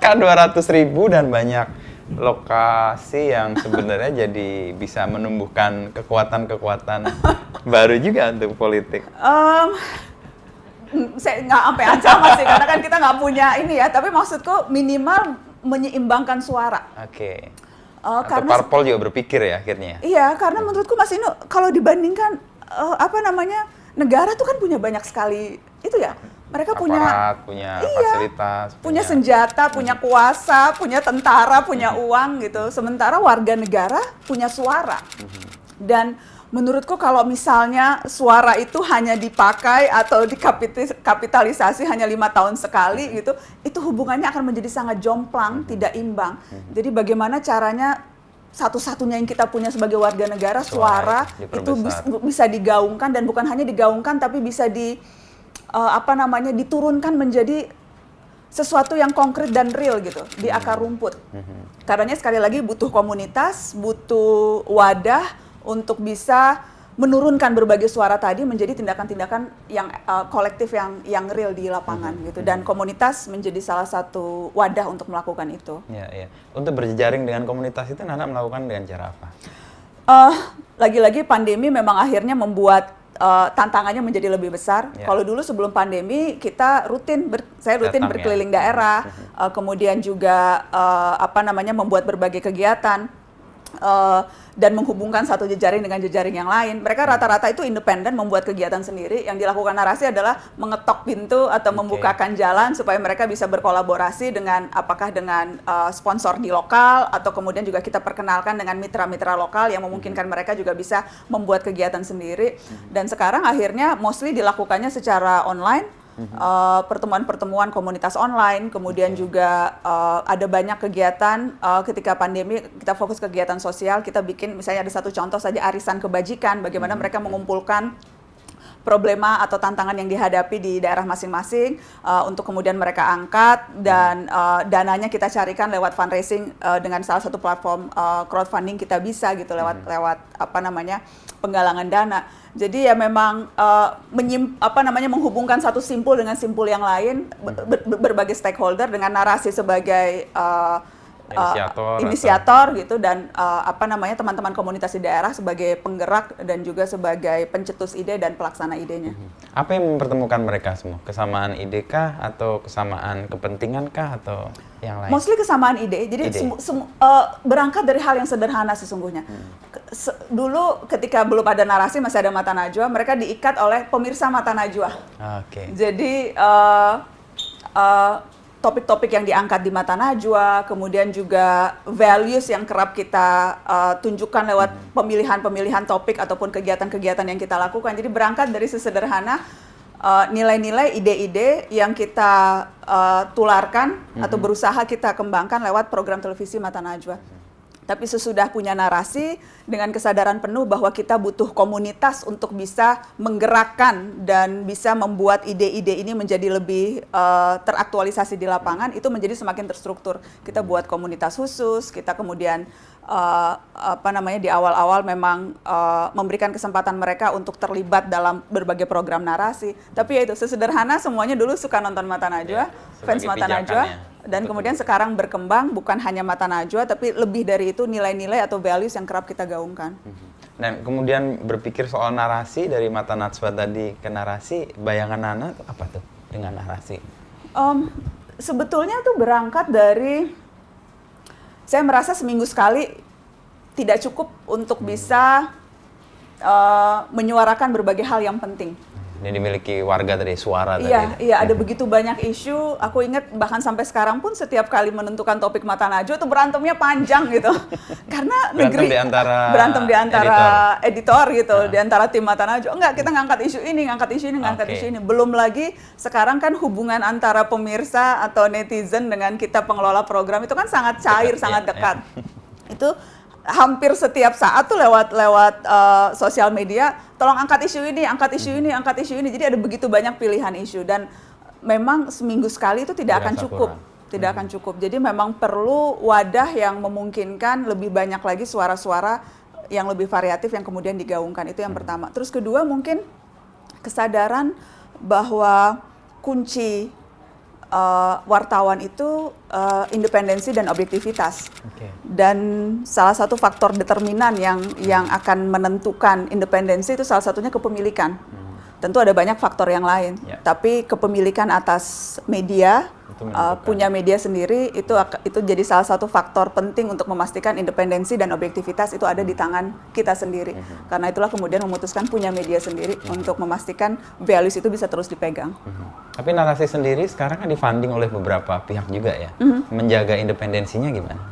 Kan 200.000 dan banyak lokasi yang sebenarnya jadi bisa menumbuhkan kekuatan-kekuatan baru juga untuk politik. Saya nggak sampai ancaman sih, karena kan kita nggak punya ini ya. Tapi maksudku minimal menyeimbangkan suara. Atau parpol juga berpikir ya akhirnya. Iya, karena menurutku Mas Inu, kalau dibandingkan negara tuh kan punya banyak sekali itu ya. Mereka punya fasilitas, punya senjata, punya kuasa, punya tentara, punya uang gitu. Sementara warga negara punya suara. Dan menurutku kalau misalnya suara itu hanya dipakai atau dikapitalisasi hanya 5 tahun sekali gitu, itu hubungannya akan menjadi sangat jomplang, tidak imbang. Jadi bagaimana caranya satu-satunya yang kita punya sebagai warga negara, suara itu bisa digaungkan, dan bukan hanya digaungkan tapi bisa diturunkan menjadi sesuatu yang konkret dan real gitu di akar rumput. Karenanya sekali lagi butuh komunitas, butuh wadah untuk bisa menurunkan berbagai suara tadi menjadi tindakan-tindakan yang kolektif yang real di lapangan gitu, dan komunitas menjadi salah satu wadah untuk melakukan itu. Iya. Untuk berjejaring dengan komunitas itu Nana melakukan dengan cara apa? Lagi-lagi pandemi memang akhirnya membuat tantangannya menjadi lebih besar. Kalau dulu sebelum pandemi kita saya rutin berkeliling daerah, kemudian juga membuat berbagai kegiatan. Dan menghubungkan satu jejaring dengan jejaring yang lain. Mereka rata-rata itu independen membuat kegiatan sendiri. Yang dilakukan narasi adalah mengetok pintu atau membukakan jalan supaya mereka bisa berkolaborasi dengan sponsor di lokal, atau kemudian juga kita perkenalkan dengan mitra-mitra lokal yang memungkinkan mereka juga bisa membuat kegiatan sendiri. Dan sekarang akhirnya mostly dilakukannya secara online. Pertemuan-pertemuan komunitas online, kemudian juga ada banyak kegiatan. Ketika pandemi kita fokus kegiatan sosial, kita bikin misalnya ada satu contoh saja, arisan kebajikan, bagaimana mereka mengumpulkan problema atau tantangan yang dihadapi di daerah masing-masing untuk kemudian mereka angkat, dan dananya kita carikan lewat fundraising dengan salah satu platform crowdfunding kita bisa gitu, lewat penggalangan dana. Jadi ya memang menghubungkan satu simpul dengan simpul yang lain, berbagai stakeholder dengan narasi sebagai inisiator gitu, dan teman-teman komunitas di daerah sebagai penggerak dan juga sebagai pencetus ide dan pelaksana idenya. Apa yang mempertemukan mereka semua? Kesamaan ide kah atau kesamaan kepentingan kah atau yang lain? Mostly kesamaan ide. Jadi berangkat dari hal yang sederhana sesungguhnya. Dulu ketika belum ada narasi, masih ada Mata Najwa, mereka diikat oleh pemirsa Mata Najwa. Jadi topik-topik yang diangkat di Mata Najwa, kemudian juga values yang kerap kita tunjukkan lewat pemilihan-pemilihan topik ataupun kegiatan-kegiatan yang kita lakukan. Jadi berangkat dari sesederhana nilai-nilai, ide-ide yang kita tularkan atau berusaha kita kembangkan lewat program televisi Mata Najwa. Tapi sesudah punya narasi, dengan kesadaran penuh bahwa kita butuh komunitas untuk bisa menggerakkan dan bisa membuat ide-ide ini menjadi lebih teraktualisasi di lapangan, itu menjadi semakin terstruktur. Kita buat komunitas khusus, kita kemudian di awal-awal memang memberikan kesempatan mereka untuk terlibat dalam berbagai program narasi. Tapi ya itu, sesederhana semuanya dulu suka nonton Mata Najwa, fans Mata Najwa. Dan kemudian sekarang berkembang bukan hanya Mata Najwa, tapi lebih dari itu nilai-nilai atau values yang kerap kita gaungkan. Dan kemudian berpikir soal narasi, dari Mata Najwa tadi ke narasi, bayangan Nana apa tuh dengan narasi? Sebetulnya tuh berangkat dari, saya merasa seminggu sekali tidak cukup untuk bisa menyuarakan berbagai hal yang penting. Ini dimiliki warga tadi, suara iya, tadi. Iya, ada begitu banyak isu. Aku ingat bahkan sampai sekarang pun setiap kali menentukan topik Mata Najwa tuh berantemnya panjang gitu. Karena berantem di antara editor gitu, di antara tim Mata Najwa. Enggak, kita ngangkat isu ini, ngangkat isu ini. Belum lagi sekarang kan hubungan antara pemirsa atau netizen dengan kita pengelola program itu kan sangat cair, sangat dekat. Itu hampir setiap saat tuh lewat sosial media, tolong angkat isu ini. Jadi ada begitu banyak pilihan isu dan memang seminggu sekali itu tidak akan cukup. Jadi memang perlu wadah yang memungkinkan lebih banyak lagi suara-suara yang lebih variatif yang kemudian digaungkan. Itu yang pertama. Terus kedua mungkin kesadaran bahwa kunci wartawan itu independensi dan objektivitas. Dan salah satu faktor determinan yang akan menentukan independensi itu salah satunya kepemilikan. Tentu ada banyak faktor yang lain, tapi kepemilikan atas media, punya media sendiri itu jadi salah satu faktor penting untuk memastikan independensi dan objektivitas itu ada di tangan kita sendiri. Karena itulah kemudian memutuskan punya media sendiri untuk memastikan values itu bisa terus dipegang. Tapi Narasi sendiri sekarang kan difunding oleh beberapa pihak juga ya. Menjaga independensinya gimana?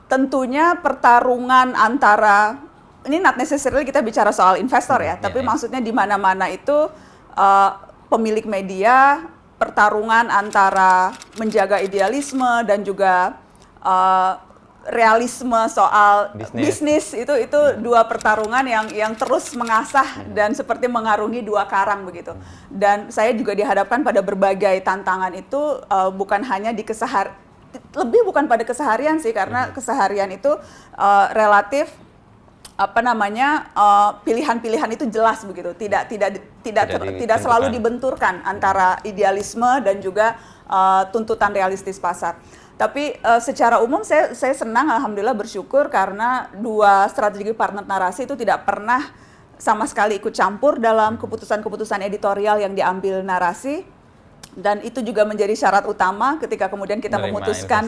Tentunya pertarungan antara ini not necessarily kita bicara soal investor ya, tapi maksudnya di mana-mana itu pemilik media, pertarungan antara menjaga idealisme dan juga realisme soal bisnis itu dua pertarungan yang terus mengasah dan seperti mengarungi dua karang begitu. Dan saya juga dihadapkan pada berbagai tantangan itu bukan hanya di lebih bukan pada keseharian sih, karena keseharian itu relatif pilihan-pilihan itu jelas begitu, tidak selalu dibenturkan antara idealisme dan juga tuntutan realistis pasar. Tapi secara umum saya senang, alhamdulillah bersyukur karena dua strategi partner narasi itu tidak pernah sama sekali ikut campur dalam keputusan-keputusan editorial yang diambil narasi. Dan itu juga menjadi syarat utama ketika kemudian kita memutuskan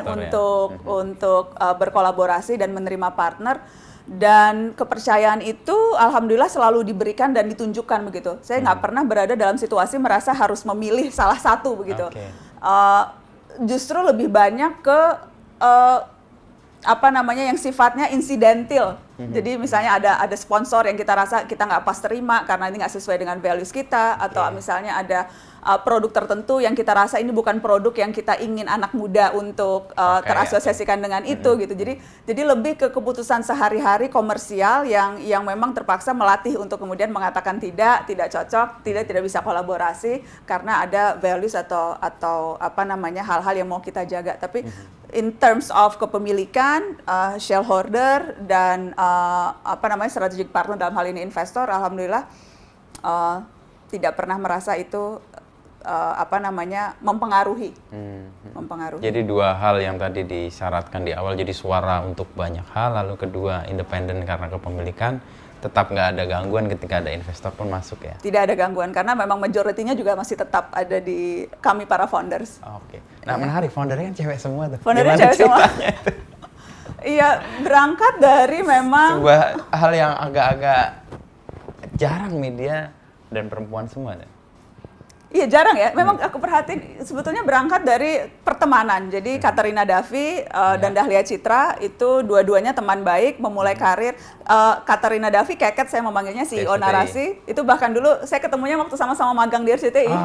untuk berkolaborasi dan menerima partner. Dan kepercayaan itu alhamdulillah selalu diberikan dan ditunjukkan begitu. Saya nggak pernah berada dalam situasi merasa harus memilih salah satu begitu. Justru lebih banyak ke yang sifatnya insidental. Jadi misalnya ada sponsor yang kita rasa kita nggak pas terima karena ini nggak sesuai dengan values kita, atau misalnya ada produk tertentu yang kita rasa ini bukan produk yang kita ingin anak muda untuk terasosiasikan dengan itu gitu. Jadi lebih ke keputusan sehari-hari komersial yang memang terpaksa melatih untuk kemudian mengatakan tidak cocok, tidak bisa kolaborasi karena ada values atau hal-hal yang mau kita jaga. Tapi in terms of kepemilikan, shareholder dan strategic partner dalam hal ini investor, alhamdulillah tidak pernah merasa itu mempengaruhi. Jadi dua hal yang tadi disyaratkan di awal, jadi suara untuk banyak hal, lalu kedua independen karena kepemilikan, tetap nggak ada gangguan ketika ada investor pun masuk ya? Tidak ada gangguan, karena memang majority-nya juga masih tetap ada di kami para founders. Nah menarik, foundernya kan cewek semua tuh. Foundernya cewek semua. Iya, berangkat dari memang sebuah hal yang agak-agak jarang media dan perempuan semua. Iya, jarang ya. Memang aku perhatiin sebetulnya berangkat dari pertemanan. Jadi Katerina Davi dan Dahlia Citra itu dua-duanya teman baik, memulai karir. Katerina Davi, Keket saya memanggilnya CEO Narasi. Itu bahkan dulu saya ketemunya waktu sama-sama magang di RCTI.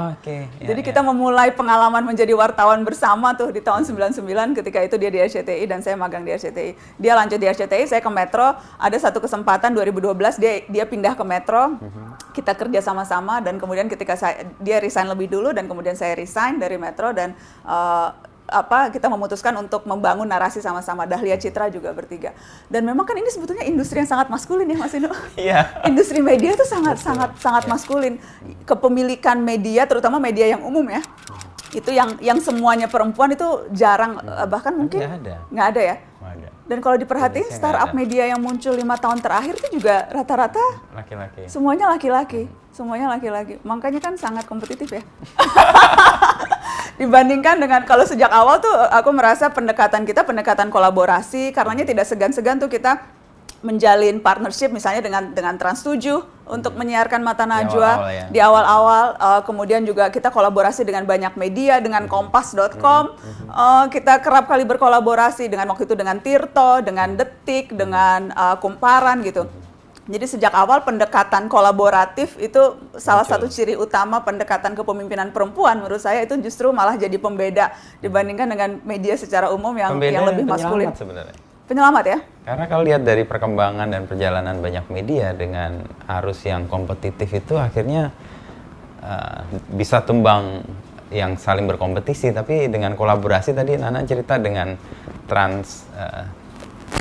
Jadi kita memulai pengalaman menjadi wartawan bersama tuh di tahun 99 ketika itu dia di RCTI dan saya magang di RCTI. Dia lanjut di RCTI, saya ke Metro. Ada satu kesempatan 2012 dia pindah ke Metro. Kita kerja sama-sama dan kemudian ketika dia resign lebih dulu dan kemudian saya resign dari Metro dan kita memutuskan untuk membangun narasi sama-sama. Dahlia Citra juga bertiga. Dan memang kan ini sebetulnya industri yang sangat maskulin ya Mas Inu. Industri media itu sangat maskulin. Kepemilikan media, terutama media yang umum ya. Itu yang semuanya perempuan itu jarang, bahkan mungkin nggak ada ya. Dan kalau diperhatiin startup media yang muncul 5 tahun terakhir itu juga rata-rata laki-laki. Semuanya laki-laki. Makanya kan sangat kompetitif ya. Dibandingkan dengan kalau sejak awal tuh aku merasa pendekatan kolaborasi, karenanya tidak segan-segan tuh kita menjalin partnership misalnya dengan Trans 7 untuk menyiarkan Mata Najwa di awal-awal awal. Kemudian juga kita kolaborasi dengan banyak media, dengan Kompas.com. Kita kerap kali berkolaborasi dengan waktu itu dengan Tirto, dengan Detik, dengan Kumparan gitu. Jadi sejak awal pendekatan kolaboratif itu salah satu ciri utama pendekatan kepemimpinan perempuan menurut saya, itu justru malah jadi pembeda dibandingkan dengan media secara umum yang lebih maskulin. Sebenarnya. Penyelamat ya? Karena kalau lihat dari perkembangan dan perjalanan banyak media dengan arus yang kompetitif itu akhirnya bisa tumbang yang saling berkompetisi, tapi dengan kolaborasi tadi Nana cerita dengan Trans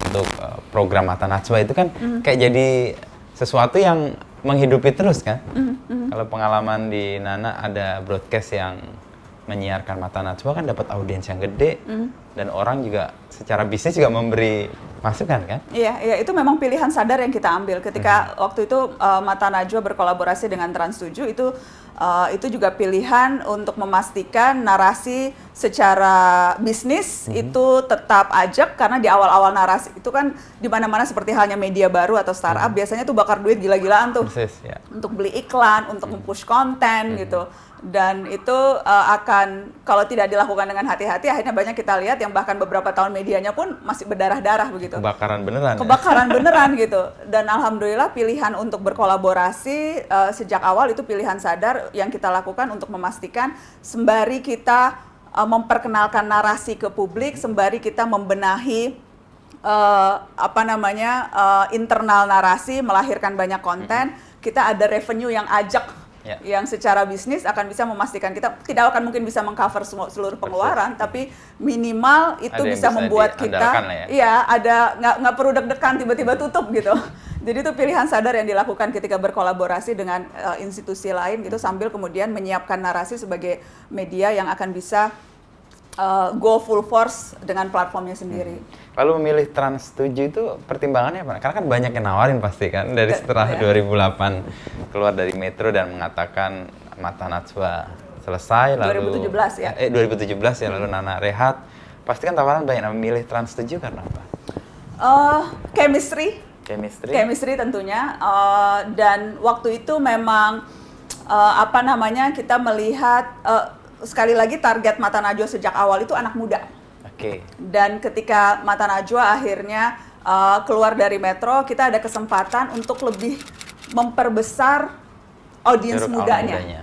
untuk program Mata Najwa itu kan kayak jadi sesuatu yang menghidupi terus kan. Kalau pengalaman di Nana ada broadcast yang menyiarkan Mata Najwa kan dapat audiens yang gede dan orang juga secara bisnis juga memberi masukan kan? Iya, itu memang pilihan sadar yang kita ambil ketika waktu itu Mata Najwa berkolaborasi dengan Trans 7 itu juga pilihan untuk memastikan narasi secara bisnis itu tetap ajak, karena di awal-awal narasi itu kan di mana-mana seperti halnya media baru atau startup biasanya tuh bakar duit gila-gilaan tuh. Persis, ya. Untuk beli iklan, untuk mempush konten gitu. Dan itu akan kalau tidak dilakukan dengan hati-hati akhirnya banyak kita lihat yang bahkan beberapa tahun medianya pun masih berdarah-darah begitu. Kebakaran beneran. Kebakaran beneran gitu. Dan alhamdulillah pilihan untuk berkolaborasi sejak awal itu pilihan sadar yang kita lakukan untuk memastikan sembari kita memperkenalkan narasi ke publik, sembari kita membenahi internal narasi, melahirkan banyak konten, kita ada revenue yang ajak. Yang secara bisnis akan bisa memastikan kita tidak akan mungkin bisa mengcover seluruh pengeluaran, tapi minimal itu bisa membuat kita, nggak perlu deg-degan tiba-tiba tutup gitu. Jadi itu pilihan sadar yang dilakukan ketika berkolaborasi dengan institusi lain gitu, sambil kemudian menyiapkan narasi sebagai media yang akan bisa go full force dengan platformnya sendiri. Lalu memilih Trans 7 itu pertimbangannya apa? Karena kan banyak yang nawarin pasti kan, dari setelah 2008 keluar dari Metro dan mengatakan Mata Najwa selesai, lalu 2017 ya. 2017 ya, lalu Nana rehat. Pasti kan tawaran banyak. Memilih Trans 7 karena apa? Chemistry tentunya. Dan waktu itu memang kita melihat sekali lagi target Mata Najwa sejak awal itu anak muda. Dan ketika Mata Najwa akhirnya keluar dari Metro, kita ada kesempatan untuk lebih memperbesar audiens mudanya.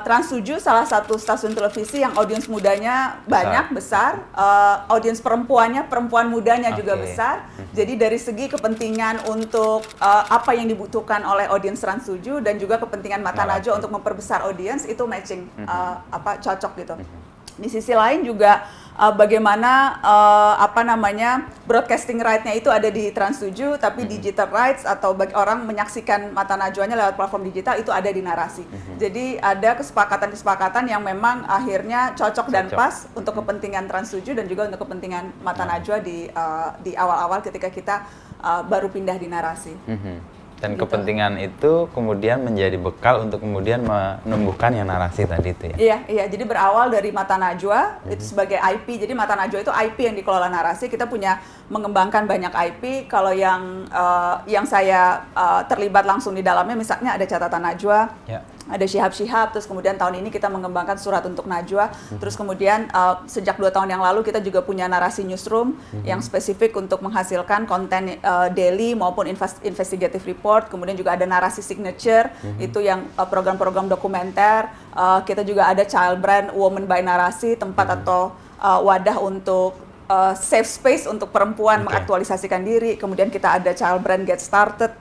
Trans 7 salah satu stasiun televisi yang audiens mudanya banyak, besar. Audiens perempuan mudanya juga besar. Jadi dari segi kepentingan untuk apa yang dibutuhkan oleh audiens Trans 7 dan juga kepentingan Mata Najwa untuk memperbesar audiens itu matching, cocok gitu. Di sisi lain juga bagaimana broadcasting right-nya itu ada di Trans 7, tapi digital rights atau bagi orang menyaksikan Mata Najwanya lewat platform digital itu ada di narasi. Jadi ada kesepakatan-kesepakatan yang memang akhirnya cocok dan pas untuk kepentingan Trans 7 dan juga untuk kepentingan Mata Najwa di awal-awal ketika kita baru pindah di narasi. Dan gitu. Kepentingan itu kemudian menjadi bekal untuk kemudian menumbuhkan yang narasi tadi itu ya? Iya. Jadi berawal dari Mata Najwa, itu sebagai IP. Jadi Mata Najwa itu IP yang dikelola narasi. Kita punya mengembangkan banyak IP. Kalau yang saya terlibat langsung di dalamnya, misalnya ada Catatan Najwa, ada Shihab, terus kemudian tahun ini kita mengembangkan Surat untuk Najwa, terus kemudian sejak 2 tahun yang lalu kita juga punya narasi newsroom yang spesifik untuk menghasilkan konten daily maupun investigative report, kemudian juga ada narasi signature, itu yang program-program dokumenter, kita juga ada child brand Women by Narasi, tempat atau wadah untuk safe space untuk perempuan mengaktualisasikan diri. Kemudian kita ada child brand Get Started,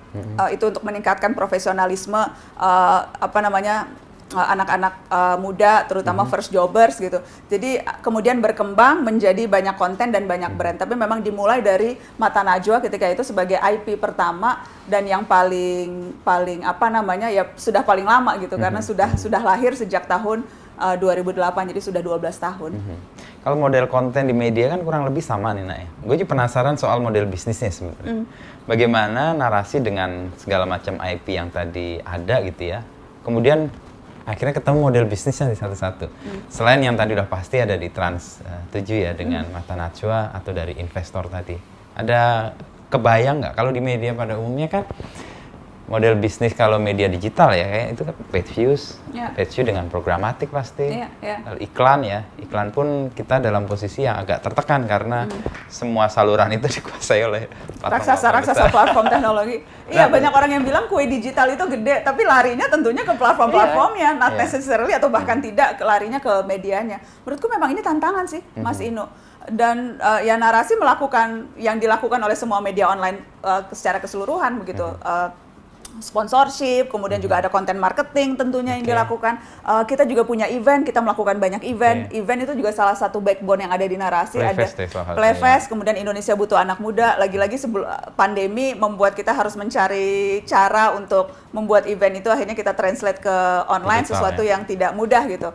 itu untuk meningkatkan profesionalisme anak-anak muda, terutama first jobbers gitu. Jadi kemudian berkembang menjadi banyak konten dan banyak brand. Tapi memang dimulai dari Mata Najwa ketika itu sebagai IP pertama dan yang paling sudah paling lama gitu, karena sudah lahir sejak tahun 2008, jadi sudah 12 tahun. Kalau model konten di media kan kurang lebih sama nih Nak ya. Gue juga penasaran soal model bisnisnya sebenarnya. Bagaimana narasi dengan segala macam IP yang tadi ada gitu ya. Kemudian akhirnya ketemu model bisnisnya di satu-satu. Selain yang tadi udah pasti ada di Trans 7 ya dengan Mata Najwa atau dari investor tadi. Ada kebayang nggak kalau di media pada umumnya kan model bisnis kalau media digital ya kayak itu kan paid views dengan programatik pasti, lalu iklan pun kita dalam posisi yang agak tertekan karena semua saluran itu dikuasai oleh raksasa platform teknologi. Iya, banyak orang yang bilang kue digital itu gede, tapi larinya tentunya ke platform-platformnya, not necessarily atau bahkan tidak larinya ke medianya. Menurutku memang ini tantangan sih, Mas Inu. Dan ya narasi melakukan yang dilakukan oleh semua media online secara keseluruhan begitu. Sponsorship, kemudian juga ada konten marketing tentunya yang dilakukan. Kita juga punya event, kita melakukan banyak event. Event itu juga salah satu backbone yang ada di narasi. Playfest, kemudian Indonesia butuh anak muda. Lagi-lagi pandemi membuat kita harus mencari cara untuk membuat event itu akhirnya kita translate ke online, sesuatu yang tidak mudah gitu.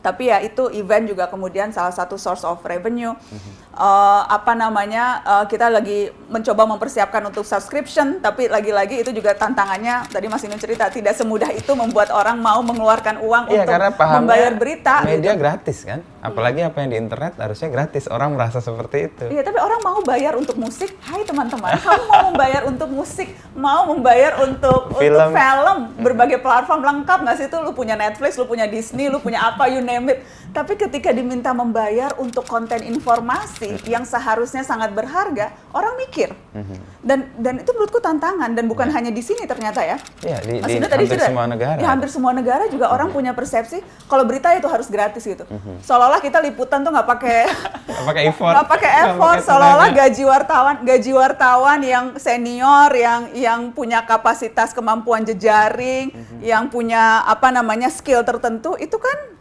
Tapi ya itu event juga kemudian salah satu source of revenue. Kita lagi mencoba mempersiapkan untuk subscription, tapi lagi-lagi itu juga tantangannya. Tadi Mas Inu cerita tidak semudah itu membuat orang mau mengeluarkan uang untuk membayar berita. Media gratis kan, apalagi apa yang di internet harusnya gratis. Orang merasa seperti itu. Iya, tapi orang mau bayar untuk musik. Hai teman-teman, kamu mau membayar untuk musik, mau membayar untuk film, berbagai platform lengkap nggak sih itu? Lu punya Netflix, lu punya Disney, lu punya apa, you name it. Tapi ketika diminta membayar untuk konten informasi yang seharusnya sangat berharga, orang mikir. Dan itu menurutku tantangan, dan bukan hanya di sini ternyata ya. Iya, di hampir semua negara. Di hampir semua negara juga orang punya persepsi kalau berita itu harus gratis gitu. Seolah-olah kita liputan tuh nggak pakai effort, seolah-olah gaji wartawan yang senior, yang punya kapasitas kemampuan jejaring, yang punya skill tertentu itu kan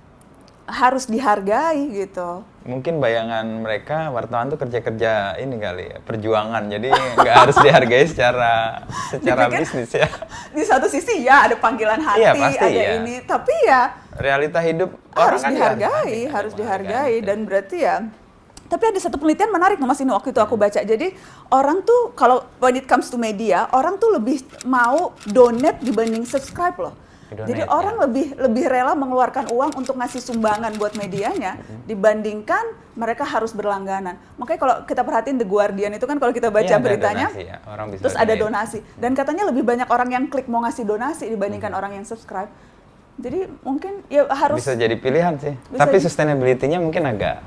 harus dihargai gitu. Mungkin bayangan mereka wartawan tuh kerja ini kali ya, perjuangan. Jadi nggak harus dihargai secara bisnis ya. Di satu sisi ya ada panggilan hati, ini, tapi ya realita hidup harus dihargai dan berarti ya. Tapi ada satu penelitian menarik Mas Inu waktu itu aku baca. Jadi orang tuh kalau when it comes to media, orang tuh lebih mau donate dibanding subscribe loh. Jadi orang lebih rela mengeluarkan uang untuk ngasih sumbangan buat medianya dibandingkan mereka harus berlangganan. Makanya kalau kita perhatiin The Guardian itu kan kalau kita baca beritanya, donasi, terus ada donasi. Dan katanya lebih banyak orang yang klik mau ngasih donasi dibandingkan orang yang subscribe. Jadi mungkin ya harus bisa jadi pilihan sih. Tapi sustainability-nya mungkin agak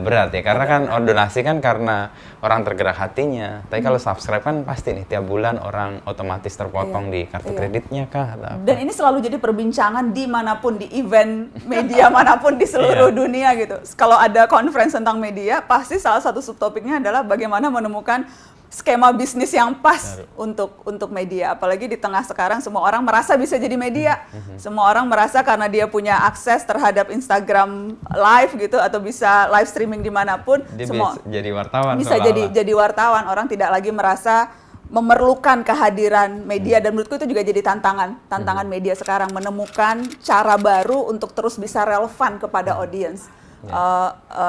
berat ya. Karena kan donasi kan karena orang tergerak hatinya. Tapi kalau subscribe kan pasti nih tiap bulan orang otomatis terpotong di kartu kreditnya kah atau apa. Dan ini selalu jadi perbincangan dimanapun, di event media manapun di seluruh dunia gitu. Kalau ada conference tentang media, pasti salah satu subtopiknya adalah bagaimana menemukan skema bisnis yang pas untuk media. Apalagi di tengah sekarang semua orang merasa bisa jadi media. Semua orang merasa karena dia punya akses terhadap Instagram live gitu atau bisa live streaming dimanapun. Dia bisa jadi wartawan. Bisa jadi wartawan. Orang tidak lagi merasa memerlukan kehadiran media, dan menurutku itu juga jadi tantangan media sekarang, menemukan cara baru untuk terus bisa relevan kepada audiens.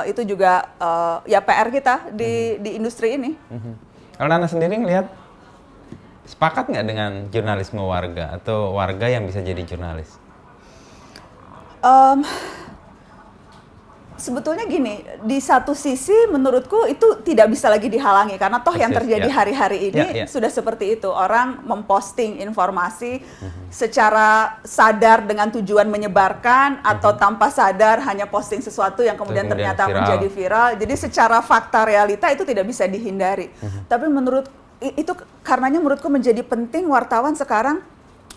Itu juga ya PR kita di industri ini. Kalau Nana sendiri ngelihat, sepakat nggak dengan jurnalisme warga atau warga yang bisa jadi jurnalis? Sebetulnya gini, di satu sisi menurutku itu tidak bisa lagi dihalangi karena toh yang terjadi hari-hari ini sudah seperti itu. Orang memposting informasi secara sadar dengan tujuan menyebarkan atau tanpa sadar hanya posting sesuatu yang kemudian ternyata menjadi viral. Jadi secara fakta realita itu tidak bisa dihindari. Tapi karenanya menurutku menjadi penting wartawan sekarang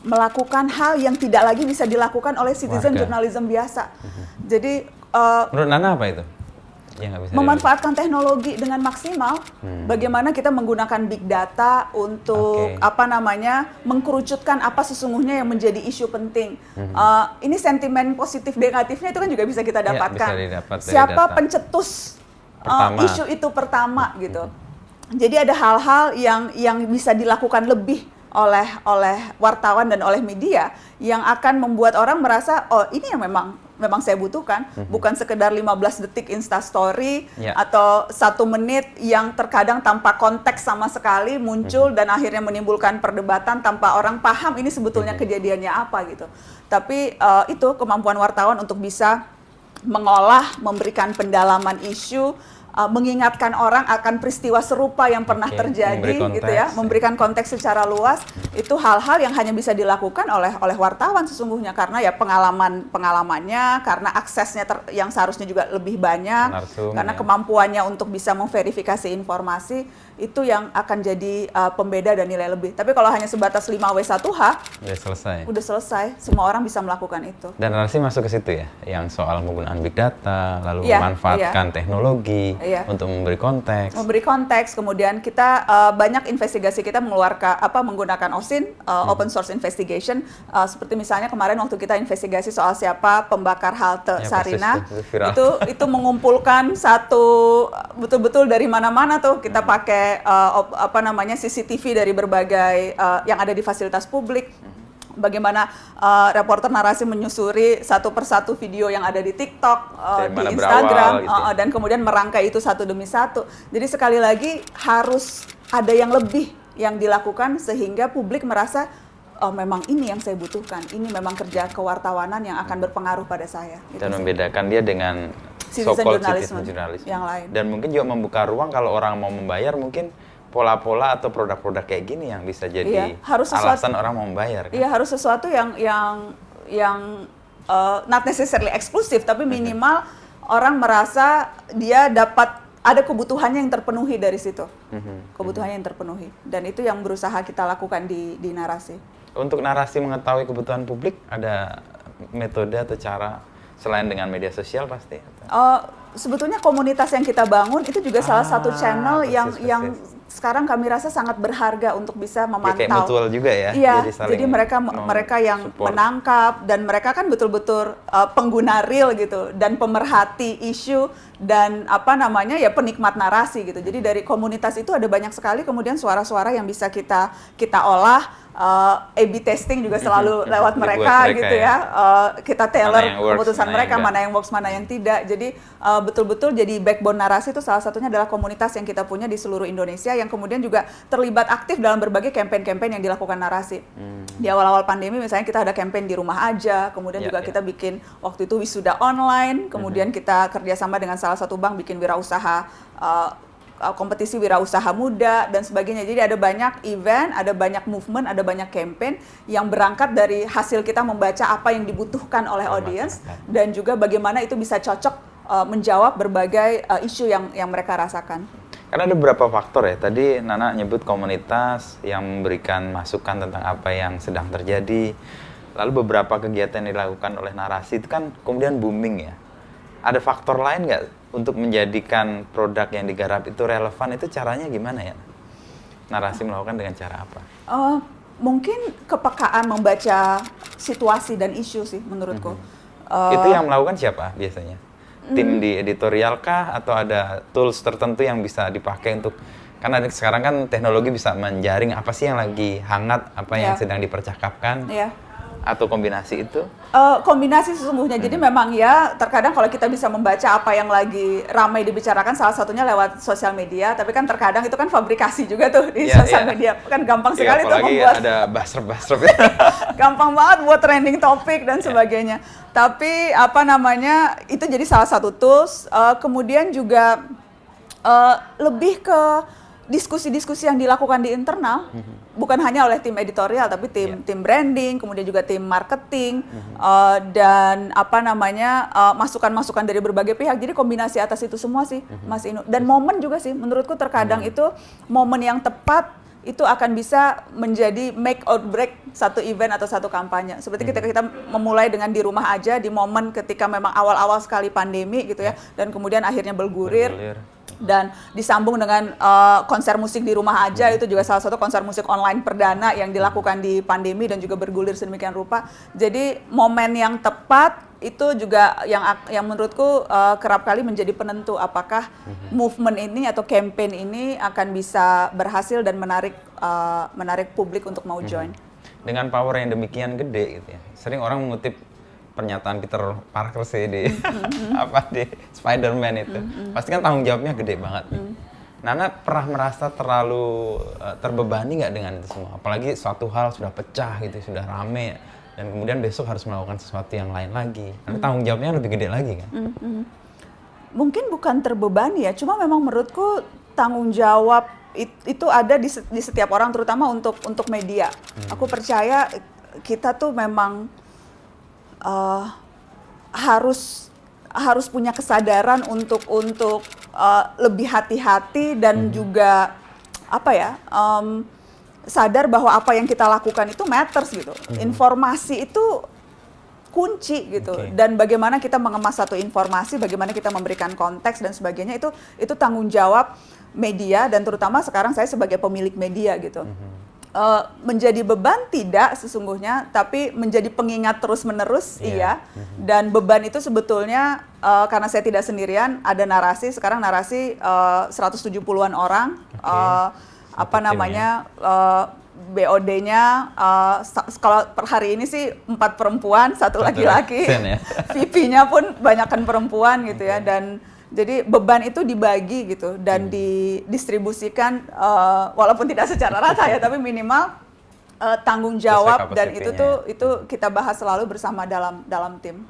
melakukan hal yang tidak lagi bisa dilakukan oleh citizen journalism biasa. Jadi menurut Nana apa itu? Memanfaatkan teknologi dengan maksimal. Bagaimana kita menggunakan big data untuk mengkerucutkan apa sesungguhnya yang menjadi isu penting. Ini sentimen positif negatifnya itu kan juga bisa kita dapatkan. Siapa pencetus isu itu pertama gitu. Jadi ada hal-hal yang bisa dilakukan lebih oleh wartawan dan oleh media yang akan membuat orang merasa ini yang memang saya butuhkan, bukan sekedar 15 detik Instastory atau 1 menit yang terkadang tanpa konteks sama sekali muncul dan akhirnya menimbulkan perdebatan tanpa orang paham ini sebetulnya kejadiannya apa gitu. Tapi itu kemampuan wartawan untuk bisa mengolah, memberikan pendalaman isu, mengingatkan orang akan peristiwa serupa yang pernah terjadi gitu ya, memberikan konteks secara luas. Itu hal-hal yang hanya bisa dilakukan oleh wartawan sesungguhnya, karena ya pengalamannya, karena aksesnya yang seharusnya juga lebih banyak, karena kemampuannya untuk bisa memverifikasi informasi, itu yang akan jadi pembeda dan nilai lebih. Tapi kalau hanya sebatas 5W1H, udah selesai, semua orang bisa melakukan itu. Dan narasi masuk ke situ ya, yang soal penggunaan big data, lalu memanfaatkan teknologi untuk memberi konteks. Memberi konteks, kemudian kita banyak investigasi kita menggunakan OSIN, Open Source Investigation, seperti misalnya kemarin waktu kita investigasi soal siapa pembakar halte Sarinah, itu mengumpulkan betul-betul dari mana-mana tuh kita pakai CCTV dari berbagai yang ada di fasilitas publik. Bagaimana reporter narasi menyusuri satu persatu video yang ada di TikTok, di Instagram, gitu ya. Dan kemudian merangkai itu satu demi satu. Jadi sekali lagi harus ada yang lebih yang dilakukan sehingga publik merasa memang ini yang saya butuhkan, ini memang kerja kewartawanan yang akan berpengaruh pada saya. Dan membedakan dia dengan so-called citizen journalism yang lain. Dan mungkin juga membuka ruang kalau orang mau membayar, mungkin pola-pola atau produk-produk kayak gini yang bisa jadi alasan orang mau membayar. Iya, harus sesuatu yang not necessarily eksklusif, tapi minimal orang merasa dia dapat ada kebutuhannya yang terpenuhi dari situ. Kebutuhannya yang terpenuhi. Dan itu yang berusaha kita lakukan di narasi. Untuk narasi mengetahui kebutuhan publik, ada metode atau cara selain dengan media sosial pasti? Sebetulnya komunitas yang kita bangun itu juga salah satu channel yang sekarang kami rasa sangat berharga untuk bisa memantau. Ya, kayak mutual juga ya. Iya, jadi mereka yang support, menangkap, dan mereka kan betul-betul pengguna real gitu, dan pemerhati isu, dan penikmat narasi gitu. Jadi dari komunitas itu ada banyak sekali kemudian suara-suara yang bisa kita olah. A/B testing juga selalu lewat mereka gitu ya. Kita tailor keputusan mereka, mana yang works, mana yang tidak. Jadi betul-betul jadi backbone narasi itu salah satunya adalah komunitas yang kita punya di seluruh Indonesia yang kemudian juga terlibat aktif dalam berbagai campaign-campaign yang dilakukan narasi. Di awal-awal pandemi misalnya kita ada campaign di rumah aja, kemudian juga kita bikin waktu itu wisuda online, kemudian kita kerjasama dengan salah satu bank bikin wirausaha kompetisi wirausaha muda dan sebagainya. Jadi ada banyak event, ada banyak movement, ada banyak campaign yang berangkat dari hasil kita membaca apa yang dibutuhkan oleh audiens dan juga bagaimana itu bisa cocok menjawab berbagai isu yang mereka rasakan. Karena ada beberapa faktor ya. Tadi Nana nyebut komunitas yang memberikan masukan tentang apa yang sedang terjadi. Lalu beberapa kegiatan yang dilakukan oleh narasi itu kan kemudian booming ya. Ada faktor lain nggak untuk menjadikan produk yang digarap itu relevan, itu caranya gimana ya? Narasi melakukan dengan cara apa? Mungkin kepekaan membaca situasi dan isu sih menurutku. Itu yang melakukan siapa biasanya? Tim di editorial kah? Atau ada tools tertentu yang bisa dipakai untuk, karena sekarang kan teknologi bisa menjaring apa sih yang lagi hangat, apa yang sedang dipercakapkan? Atau kombinasi itu? Kombinasi sesungguhnya. Jadi memang ya terkadang kalau kita bisa membaca apa yang lagi ramai dibicarakan, salah satunya lewat sosial media, tapi kan terkadang itu kan fabrikasi juga tuh di sosial media. Kan gampang sekali tuh membuat. Ada buzzer-buzzer. Gampang banget buat trending topik dan sebagainya. Tapi itu jadi salah satu tools. Kemudian juga lebih ke diskusi-diskusi yang dilakukan di internal, bukan hanya oleh tim editorial, tapi tim branding, kemudian juga tim marketing, dan masukan-masukan dari berbagai pihak. Jadi kombinasi atas itu semua sih, Mas Inu. Dan momen juga sih, menurutku terkadang itu momen yang tepat itu akan bisa menjadi make or break satu event atau satu kampanye. Seperti ketika kita memulai dengan di rumah aja, di momen ketika memang awal-awal sekali pandemi gitu ya, dan kemudian akhirnya bergulir. Dan disambung dengan konser musik di rumah aja, itu juga salah satu konser musik online perdana yang dilakukan di pandemi dan juga bergulir sedemikian rupa. Jadi momen yang tepat itu juga yang menurutku kerap kali menjadi penentu apakah movement ini atau campaign ini akan bisa berhasil dan menarik publik untuk mau join. Dengan power yang demikian gede gitu ya. Sering orang mengutip pernyataan Peter Parker sih di di Spider-Man itu. Pasti kan tanggung jawabnya gede banget. Nana pernah merasa terlalu terbebani nggak dengan itu semua? Apalagi suatu hal sudah pecah gitu, sudah rame, dan kemudian besok harus melakukan sesuatu yang lain lagi. Nanti tanggung jawabnya lebih gede lagi kan? mungkin bukan terbebani ya, cuma memang menurutku tanggung jawab itu ada di setiap orang, terutama untuk media. Aku percaya kita tuh memang harus punya kesadaran untuk lebih hati-hati dan juga sadar bahwa apa yang kita lakukan itu matters gitu. Informasi itu kunci gitu. Dan bagaimana kita mengemas satu informasi, bagaimana kita memberikan konteks dan sebagainya, itu tanggung jawab media, dan terutama sekarang saya sebagai pemilik media gitu. Menjadi beban tidak sesungguhnya, tapi menjadi pengingat terus-menerus iya. Dan beban itu sebetulnya karena saya tidak sendirian, ada narasi, sekarang narasi 170-an orang, BOD-nya kalau per hari ini sih 4 perempuan, 1 laki-laki. VP-nya pun banyakkan perempuan gitu ya, dan jadi beban itu dibagi gitu dan didistribusikan walaupun tidak secara rata ya, tapi minimal tanggung jawab, dan itu kita bahas selalu bersama dalam tim.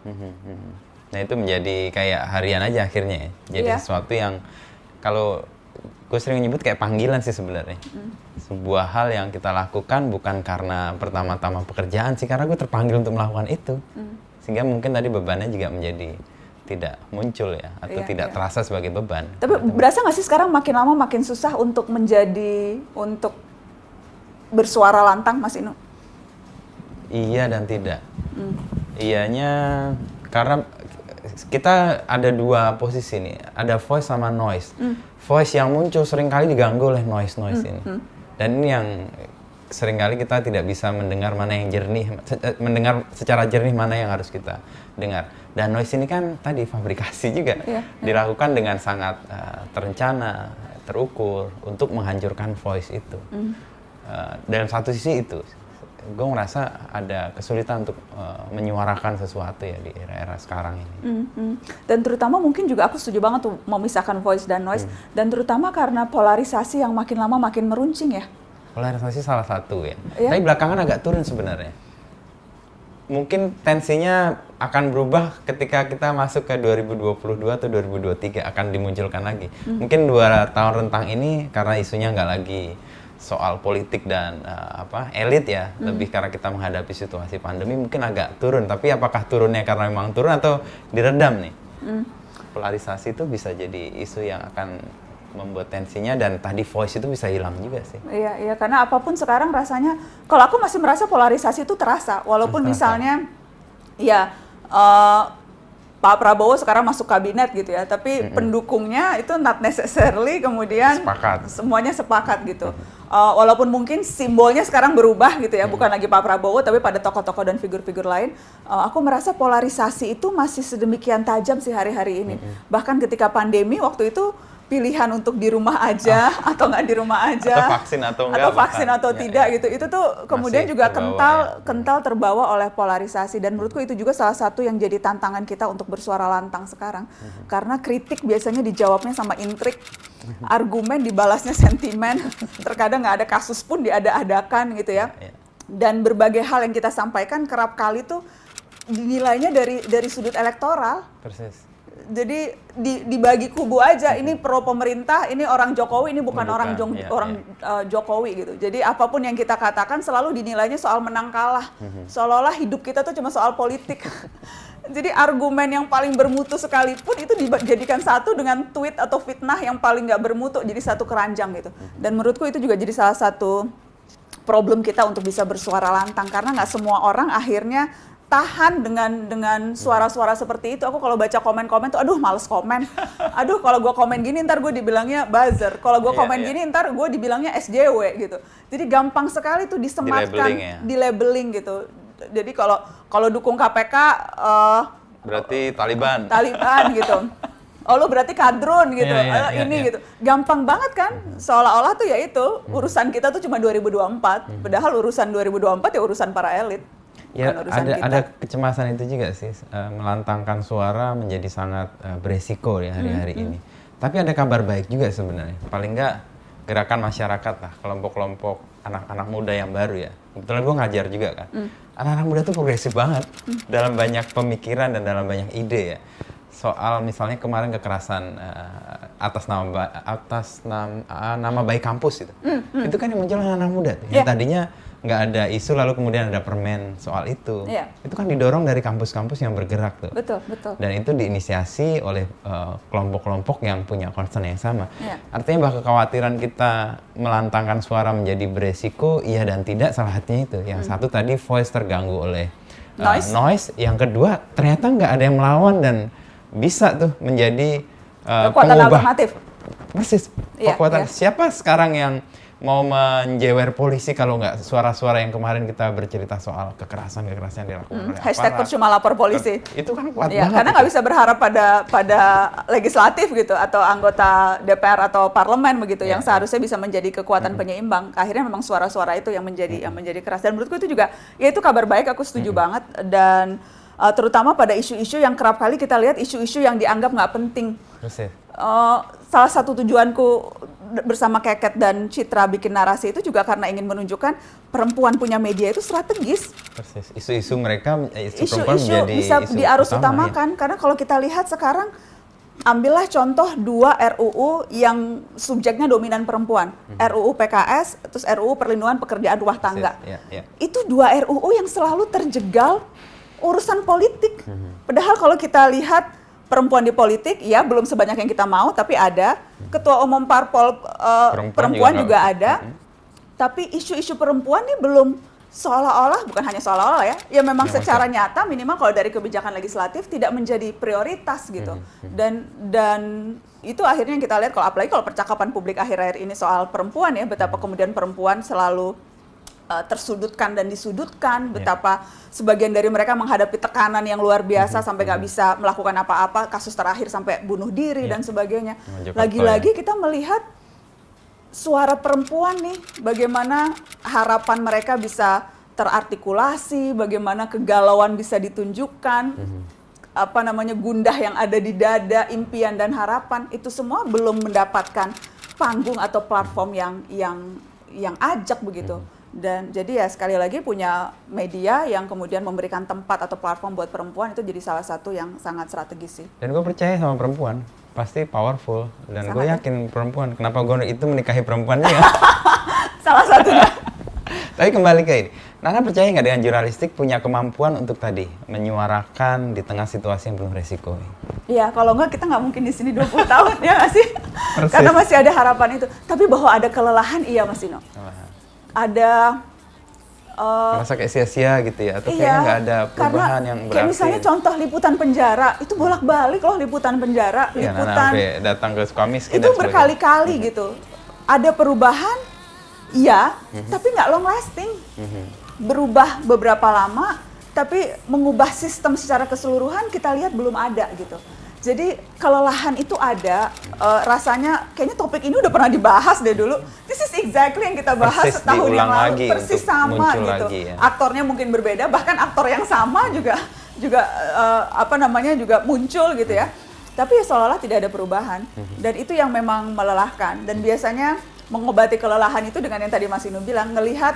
Nah itu menjadi kayak harian aja akhirnya ya. Jadi sesuatu yang kalau gue sering nyebut kayak panggilan sih sebenarnya. Sebuah hal yang kita lakukan bukan karena pertama-tama pekerjaan sih, karena gue terpanggil untuk melakukan itu. Sehingga mungkin tadi bebannya juga menjadi tidak muncul ya, atau tidak terasa sebagai beban. Tapi berasa nggak sih sekarang makin lama makin susah untuk bersuara lantang, Mas Inu? Iya dan tidak. Iyanya karena kita ada 2 posisi nih, ada voice sama noise. Voice yang muncul seringkali diganggu oleh noise ini. Dan ini yang seringkali kita tidak bisa mendengar mana yang jernih, mendengar secara jernih mana yang harus kita dengar. Dan noise ini kan tadi fabrikasi juga dilakukan dengan sangat terencana, terukur untuk menghancurkan voice itu. Dalam satu sisi itu, gue ngerasa ada kesulitan untuk menyuarakan sesuatu ya di era-era sekarang ini. Dan terutama mungkin juga aku setuju banget tuh memisahkan voice dan noise, dan terutama karena polarisasi yang makin lama makin meruncing ya. Polarisasi salah satu ya. Tapi belakangan agak turun sebenarnya. Mungkin tensinya akan berubah ketika kita masuk ke 2022 atau 2023 akan dimunculkan lagi. Mungkin 2 tahun rentang ini karena isunya nggak lagi soal politik dan elit ya, lebih karena kita menghadapi situasi pandemi mungkin agak turun. Tapi apakah turunnya karena memang turun atau diredam nih? Polarisasi itu bisa jadi isu yang akan membuat tensinya, dan tadi voice itu bisa hilang juga sih. Iya, karena apapun sekarang rasanya, kalau aku masih merasa polarisasi itu terasa, walaupun misalnya Pak Prabowo sekarang masuk kabinet gitu ya, tapi pendukungnya itu not necessarily kemudian semuanya sepakat gitu. Walaupun mungkin simbolnya sekarang berubah gitu ya, bukan lagi Pak Prabowo tapi pada tokoh-tokoh dan figur-figur lain. Aku merasa polarisasi itu masih sedemikian tajam sih hari-hari ini. Bahkan ketika pandemi waktu itu pilihan untuk di rumah aja atau nggak di rumah aja, atau vaksin atau enggak, atau vaksin atau tidak gitu, itu tuh kemudian juga kental terbawa oleh polarisasi, dan menurutku itu juga salah satu yang jadi tantangan kita untuk bersuara lantang sekarang, karena kritik biasanya dijawabnya sama intrik, argumen dibalasnya sentimen, terkadang nggak ada kasus pun diada-adakan gitu ya, dan berbagai hal yang kita sampaikan kerap kali tuh dinilainya dari sudut elektoral. Persis. Jadi dibagi kubu aja, ini pro pemerintah, ini orang Jokowi, ini bukan orang Jokowi gitu. Jadi apapun yang kita katakan selalu dinilainya soal menang kalah, seolah-olah hidup kita tuh cuma soal politik. Jadi argumen yang paling bermutu sekalipun itu dijadikan satu dengan tweet atau fitnah yang paling nggak bermutu, jadi satu keranjang gitu. Dan menurutku itu juga jadi salah satu problem kita untuk bisa bersuara lantang, karena nggak semua orang akhirnya tahan dengan suara-suara seperti itu. Aku kalau baca komen-komen tuh, aduh males komen. Aduh kalau gue komen gini ntar gue dibilangnya buzzer. Kalau gue komen gini ntar gue dibilangnya SJW gitu. Jadi gampang sekali tuh disematkan, di-labeling gitu. Jadi kalau dukung KPK berarti Taliban gitu. Oh lu berarti kadrun gitu, gitu. Gampang banget kan, seolah-olah tuh ya itu urusan kita tuh cuma 2024. Padahal urusan 2024 ya urusan para elit. Ya ada kecemasan itu juga sih, melantangkan suara menjadi sangat beresiko ya hari-hari ini. Tapi ada kabar baik juga sebenarnya, paling nggak gerakan masyarakat lah, kelompok-kelompok anak-anak muda yang baru ya. Kebetulan gue ngajar juga kan, anak-anak muda tuh progresif banget dalam banyak pemikiran dan dalam banyak ide ya. soal misalnya kemarin kekerasan atas nama baik kampus itu. Itu kan yang muncul anak muda tuh. Yang tadinya nggak ada isu lalu kemudian ada permen soal itu. Itu kan didorong dari kampus-kampus yang bergerak tuh. Betul. Dan itu diinisiasi oleh kelompok-kelompok yang punya concern yang sama. Artinya bahwa kekhawatiran kita melantangkan suara menjadi beresiko, iya dan tidak, salah satunya itu. Yang satu tadi voice terganggu oleh noise. Yang kedua ternyata nggak ada yang melawan dan bisa tuh menjadi kekuatan alternatif. Persis, kekuatan. Siapa sekarang yang mau menjewer polisi kalau nggak suara-suara yang kemarin kita bercerita soal kekerasan yang dilakukan oleh hashtag percuma lapor polisi. Itu kan kuat banget. Karena nggak bisa berharap pada legislatif gitu atau anggota DPR atau parlemen begitu yang seharusnya bisa menjadi kekuatan penyeimbang. Akhirnya memang suara-suara itu yang menjadi keras. Dan menurutku itu juga ya itu kabar baik, aku setuju banget. Dan terutama pada isu-isu yang kerap kali kita lihat isu-isu yang dianggap nggak penting. Salah satu tujuanku bersama Keket dan Citra bikin narasi itu juga karena ingin menunjukkan perempuan punya media itu strategis. Persis. Isu-isu mereka, isu-isu bisa diarus utamakan. Karena kalau kita lihat sekarang, ambillah contoh 2 RUU yang subjeknya dominan perempuan. RUU PKS, terus RUU Perlindungan Pekerjaan Rumah Tangga. Itu 2 RUU yang selalu terjegal urusan politik. Padahal kalau kita lihat perempuan di politik, ya belum sebanyak yang kita mau, tapi ada. Ketua Umum Parpol perempuan juga ada. Tapi isu-isu perempuan ini belum seolah-olah, bukan hanya seolah-olah ya memang secara nyata minimal kalau dari kebijakan legislatif tidak menjadi prioritas gitu. Dan itu akhirnya kita lihat, apalagi kalau percakapan publik akhir-akhir ini soal perempuan ya, betapa kemudian perempuan selalu tersudutkan dan disudutkan, betapa sebagian dari mereka menghadapi tekanan yang luar biasa sampai nggak bisa melakukan apa-apa, kasus terakhir sampai bunuh diri dan sebagainya. Lagi-lagi kita melihat suara perempuan nih, bagaimana harapan mereka bisa terartikulasi, bagaimana kegalauan bisa ditunjukkan, gundah yang ada di dada, impian dan harapan, itu semua belum mendapatkan panggung atau platform yang ajak begitu. Dan jadi ya sekali lagi punya media yang kemudian memberikan tempat atau platform buat perempuan itu jadi salah satu yang sangat strategis sih. Dan gue percaya sama perempuan, pasti powerful. Dan gue yakin perempuan, kenapa gue itu menikahi perempuan ya? Salah satunya. Tapi kembali ke ini, Nana percaya nggak dengan jurnalistik punya kemampuan untuk tadi menyuarakan di tengah situasi yang penuh resiko? Iya, kalau nggak kita nggak mungkin di sini 20 tahun ya nggak sih? Karena masih ada harapan itu. Tapi bahwa ada kelelahan, iya Mas Dino. Ada merasa kayak sia-sia gitu ya, atau kayaknya nggak ada perubahan yang berarti. Kayak misalnya contoh liputan penjara, itu bolak-balik loh liputan penjara, liputan datang ke Sukamiskin itu berkali-kali gitu. Ada perubahan, iya, tapi nggak long lasting. Berubah beberapa lama, tapi mengubah sistem secara keseluruhan kita lihat belum ada gitu. Jadi kelelahan itu ada, rasanya kayaknya topik ini udah pernah dibahas deh dulu. This is exactly yang kita bahas setahun yang lalu, persis sama gitu. Aktornya mungkin berbeda, bahkan aktor yang sama juga muncul gitu ya. Tapi seolah-olah tidak ada perubahan. Dan itu yang memang melelahkan. Dan biasanya mengobati kelelahan itu dengan yang tadi Mas Inu bilang, ngelihat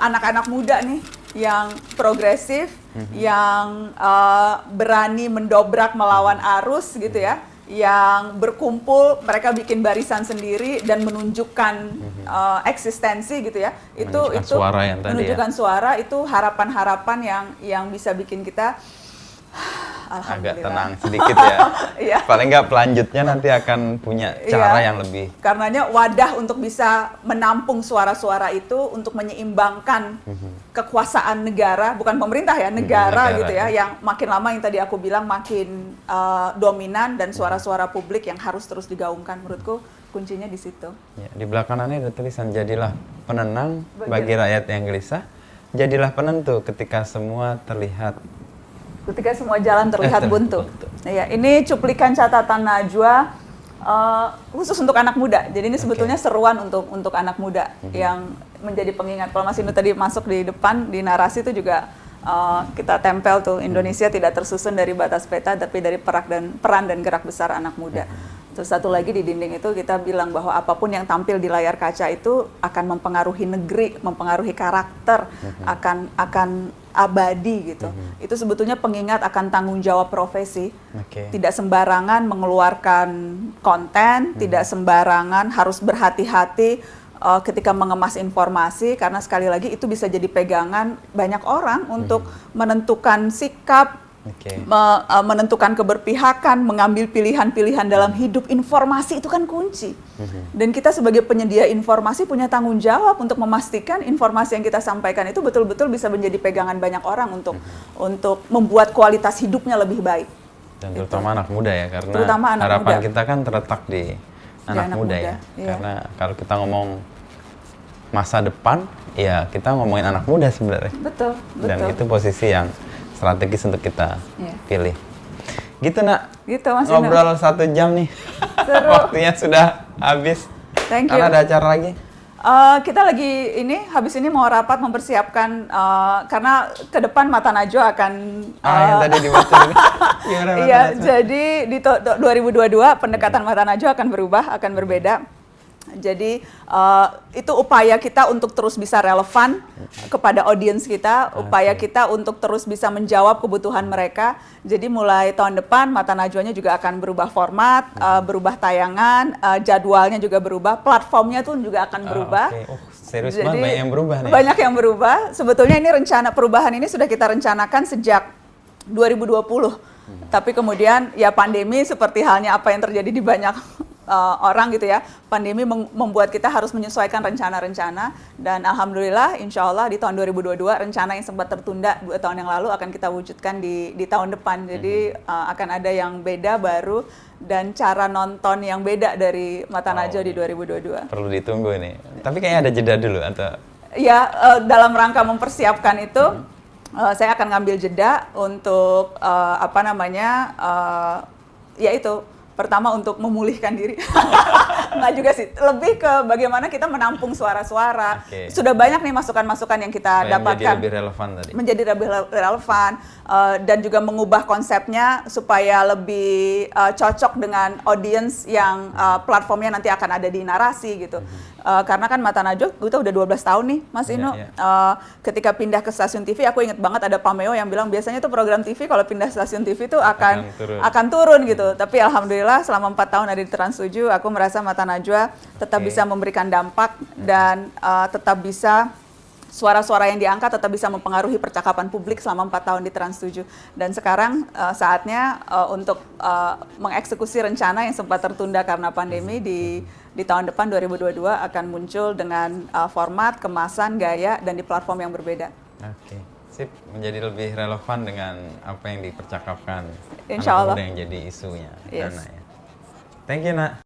anak-anak muda nih yang progresif, yang berani mendobrak melawan arus gitu ya, yang berkumpul, mereka bikin barisan sendiri dan menunjukkan eksistensi gitu ya. Itu suara yang tadi menunjukkan suara, itu harapan-harapan yang bisa bikin kita agak tenang sedikit ya. Paling nggak pelanjutnya nanti akan punya cara yang lebih. Karenanya wadah untuk bisa menampung suara-suara itu untuk menyeimbangkan kekuasaan negara, bukan pemerintah ya, negara gitu ya, yang makin lama yang tadi aku bilang makin dominan dan suara-suara publik yang harus terus digaungkan. Menurutku kuncinya di situ. Ya, di belakangannya ada tulisan, jadilah penenang bagi rakyat yang gelisah, jadilah penentu ketika semua jalan terlihat buntu. Ya, ini cuplikan catatan Najwa khusus untuk anak muda. Jadi ini sebetulnya seruan untuk anak muda yang menjadi pengingat. Kalau Mas Inu tadi masuk di depan di narasi itu juga kita tempel tuh, Indonesia tidak tersusun dari batas peta tapi dari peran dan gerak besar anak muda. Terus satu lagi di dinding itu kita bilang bahwa apapun yang tampil di layar kaca itu akan mempengaruhi negeri, mempengaruhi karakter, akan abadi gitu. Itu sebetulnya pengingat akan tanggung jawab profesi. Tidak sembarangan mengeluarkan konten, tidak sembarangan harus berhati-hati ketika mengemas informasi, karena sekali lagi itu bisa jadi pegangan banyak orang untuk menentukan sikap, menentukan keberpihakan, mengambil pilihan-pilihan dalam hidup. Informasi itu kan kunci. Dan kita sebagai penyedia informasi punya tanggung jawab untuk memastikan informasi yang kita sampaikan itu betul-betul bisa menjadi pegangan banyak orang untuk membuat kualitas hidupnya lebih baik. Dan terutama anak muda ya, karena anak harapan muda kita kan terletak di anak muda ya. Karena kalau kita ngomong masa depan, ya kita ngomongin anak muda sebenarnya. Betul. Dan itu posisi yang strategis untuk kita pilih. Gitu Nak. Gitu Mas Ngobrol 1 jam nih. Seru. Waktunya sudah habis. Thank you. Karena ada acara lagi. Kita lagi habis ini mau rapat mempersiapkan karena ke depan Mata Najwa akan yang tadi dibaca ini. Iya, jadi di 2022 pendekatan Mata Najwa akan berbeda. Jadi itu upaya kita untuk terus bisa relevan kepada audiens kita, upaya kita untuk terus bisa menjawab kebutuhan mereka. Jadi mulai tahun depan Mata Najwanya juga akan berubah format, berubah tayangan, jadwalnya juga berubah, platformnya tuh juga akan berubah. Serius banget, banyak yang berubah nih. Banyak yang berubah. Sebetulnya ini perubahan ini sudah kita rencanakan sejak 2020. Tapi kemudian ya pandemi seperti halnya apa yang terjadi di banyak orang gitu ya, pandemi membuat kita harus menyesuaikan rencana-rencana, dan alhamdulillah insya Allah di tahun 2022 rencana yang sempat tertunda 2 tahun yang lalu akan kita wujudkan di tahun depan. Jadi akan ada yang beda baru dan cara nonton yang beda dari Mata Najwa di 2022. Perlu ditunggu ini. Tapi kayaknya ada jeda dulu atau? Ya, dalam rangka mempersiapkan itu saya akan ngambil jeda untuk yaitu pertama untuk memulihkan diri. Nggak juga sih, lebih ke bagaimana kita menampung suara-suara. Sudah banyak nih masukan-masukan yang kita dapatkan. Menjadi lebih relevan tadi. Menjadi lebih relevan dan juga mengubah konsepnya supaya lebih cocok dengan audiens yang platformnya nanti akan ada di Narasi gitu. Karena kan Mata Najwa kita udah 12 tahun nih Mas Ino. Ketika pindah ke stasiun TV, aku inget banget ada Pameo yang bilang biasanya tuh program TV kalau pindah stasiun TV itu akan turun gitu. Tapi alhamdulillah selama 4 tahun ada di Trans 7, aku merasa Mata Najwa tetap bisa memberikan dampak dan tetap bisa suara-suara yang diangkat tetap bisa mempengaruhi percakapan publik selama 4 tahun di Trans 7. Dan sekarang saatnya untuk mengeksekusi rencana yang sempat tertunda karena pandemi di tahun depan 2022 akan muncul dengan format, kemasan, gaya, dan di platform yang berbeda. Oke, sip. Menjadi lebih relevan dengan apa yang dipercakapkan. Insya Allah. Anak muda yang jadi isunya. Yes. Thank you, Nak.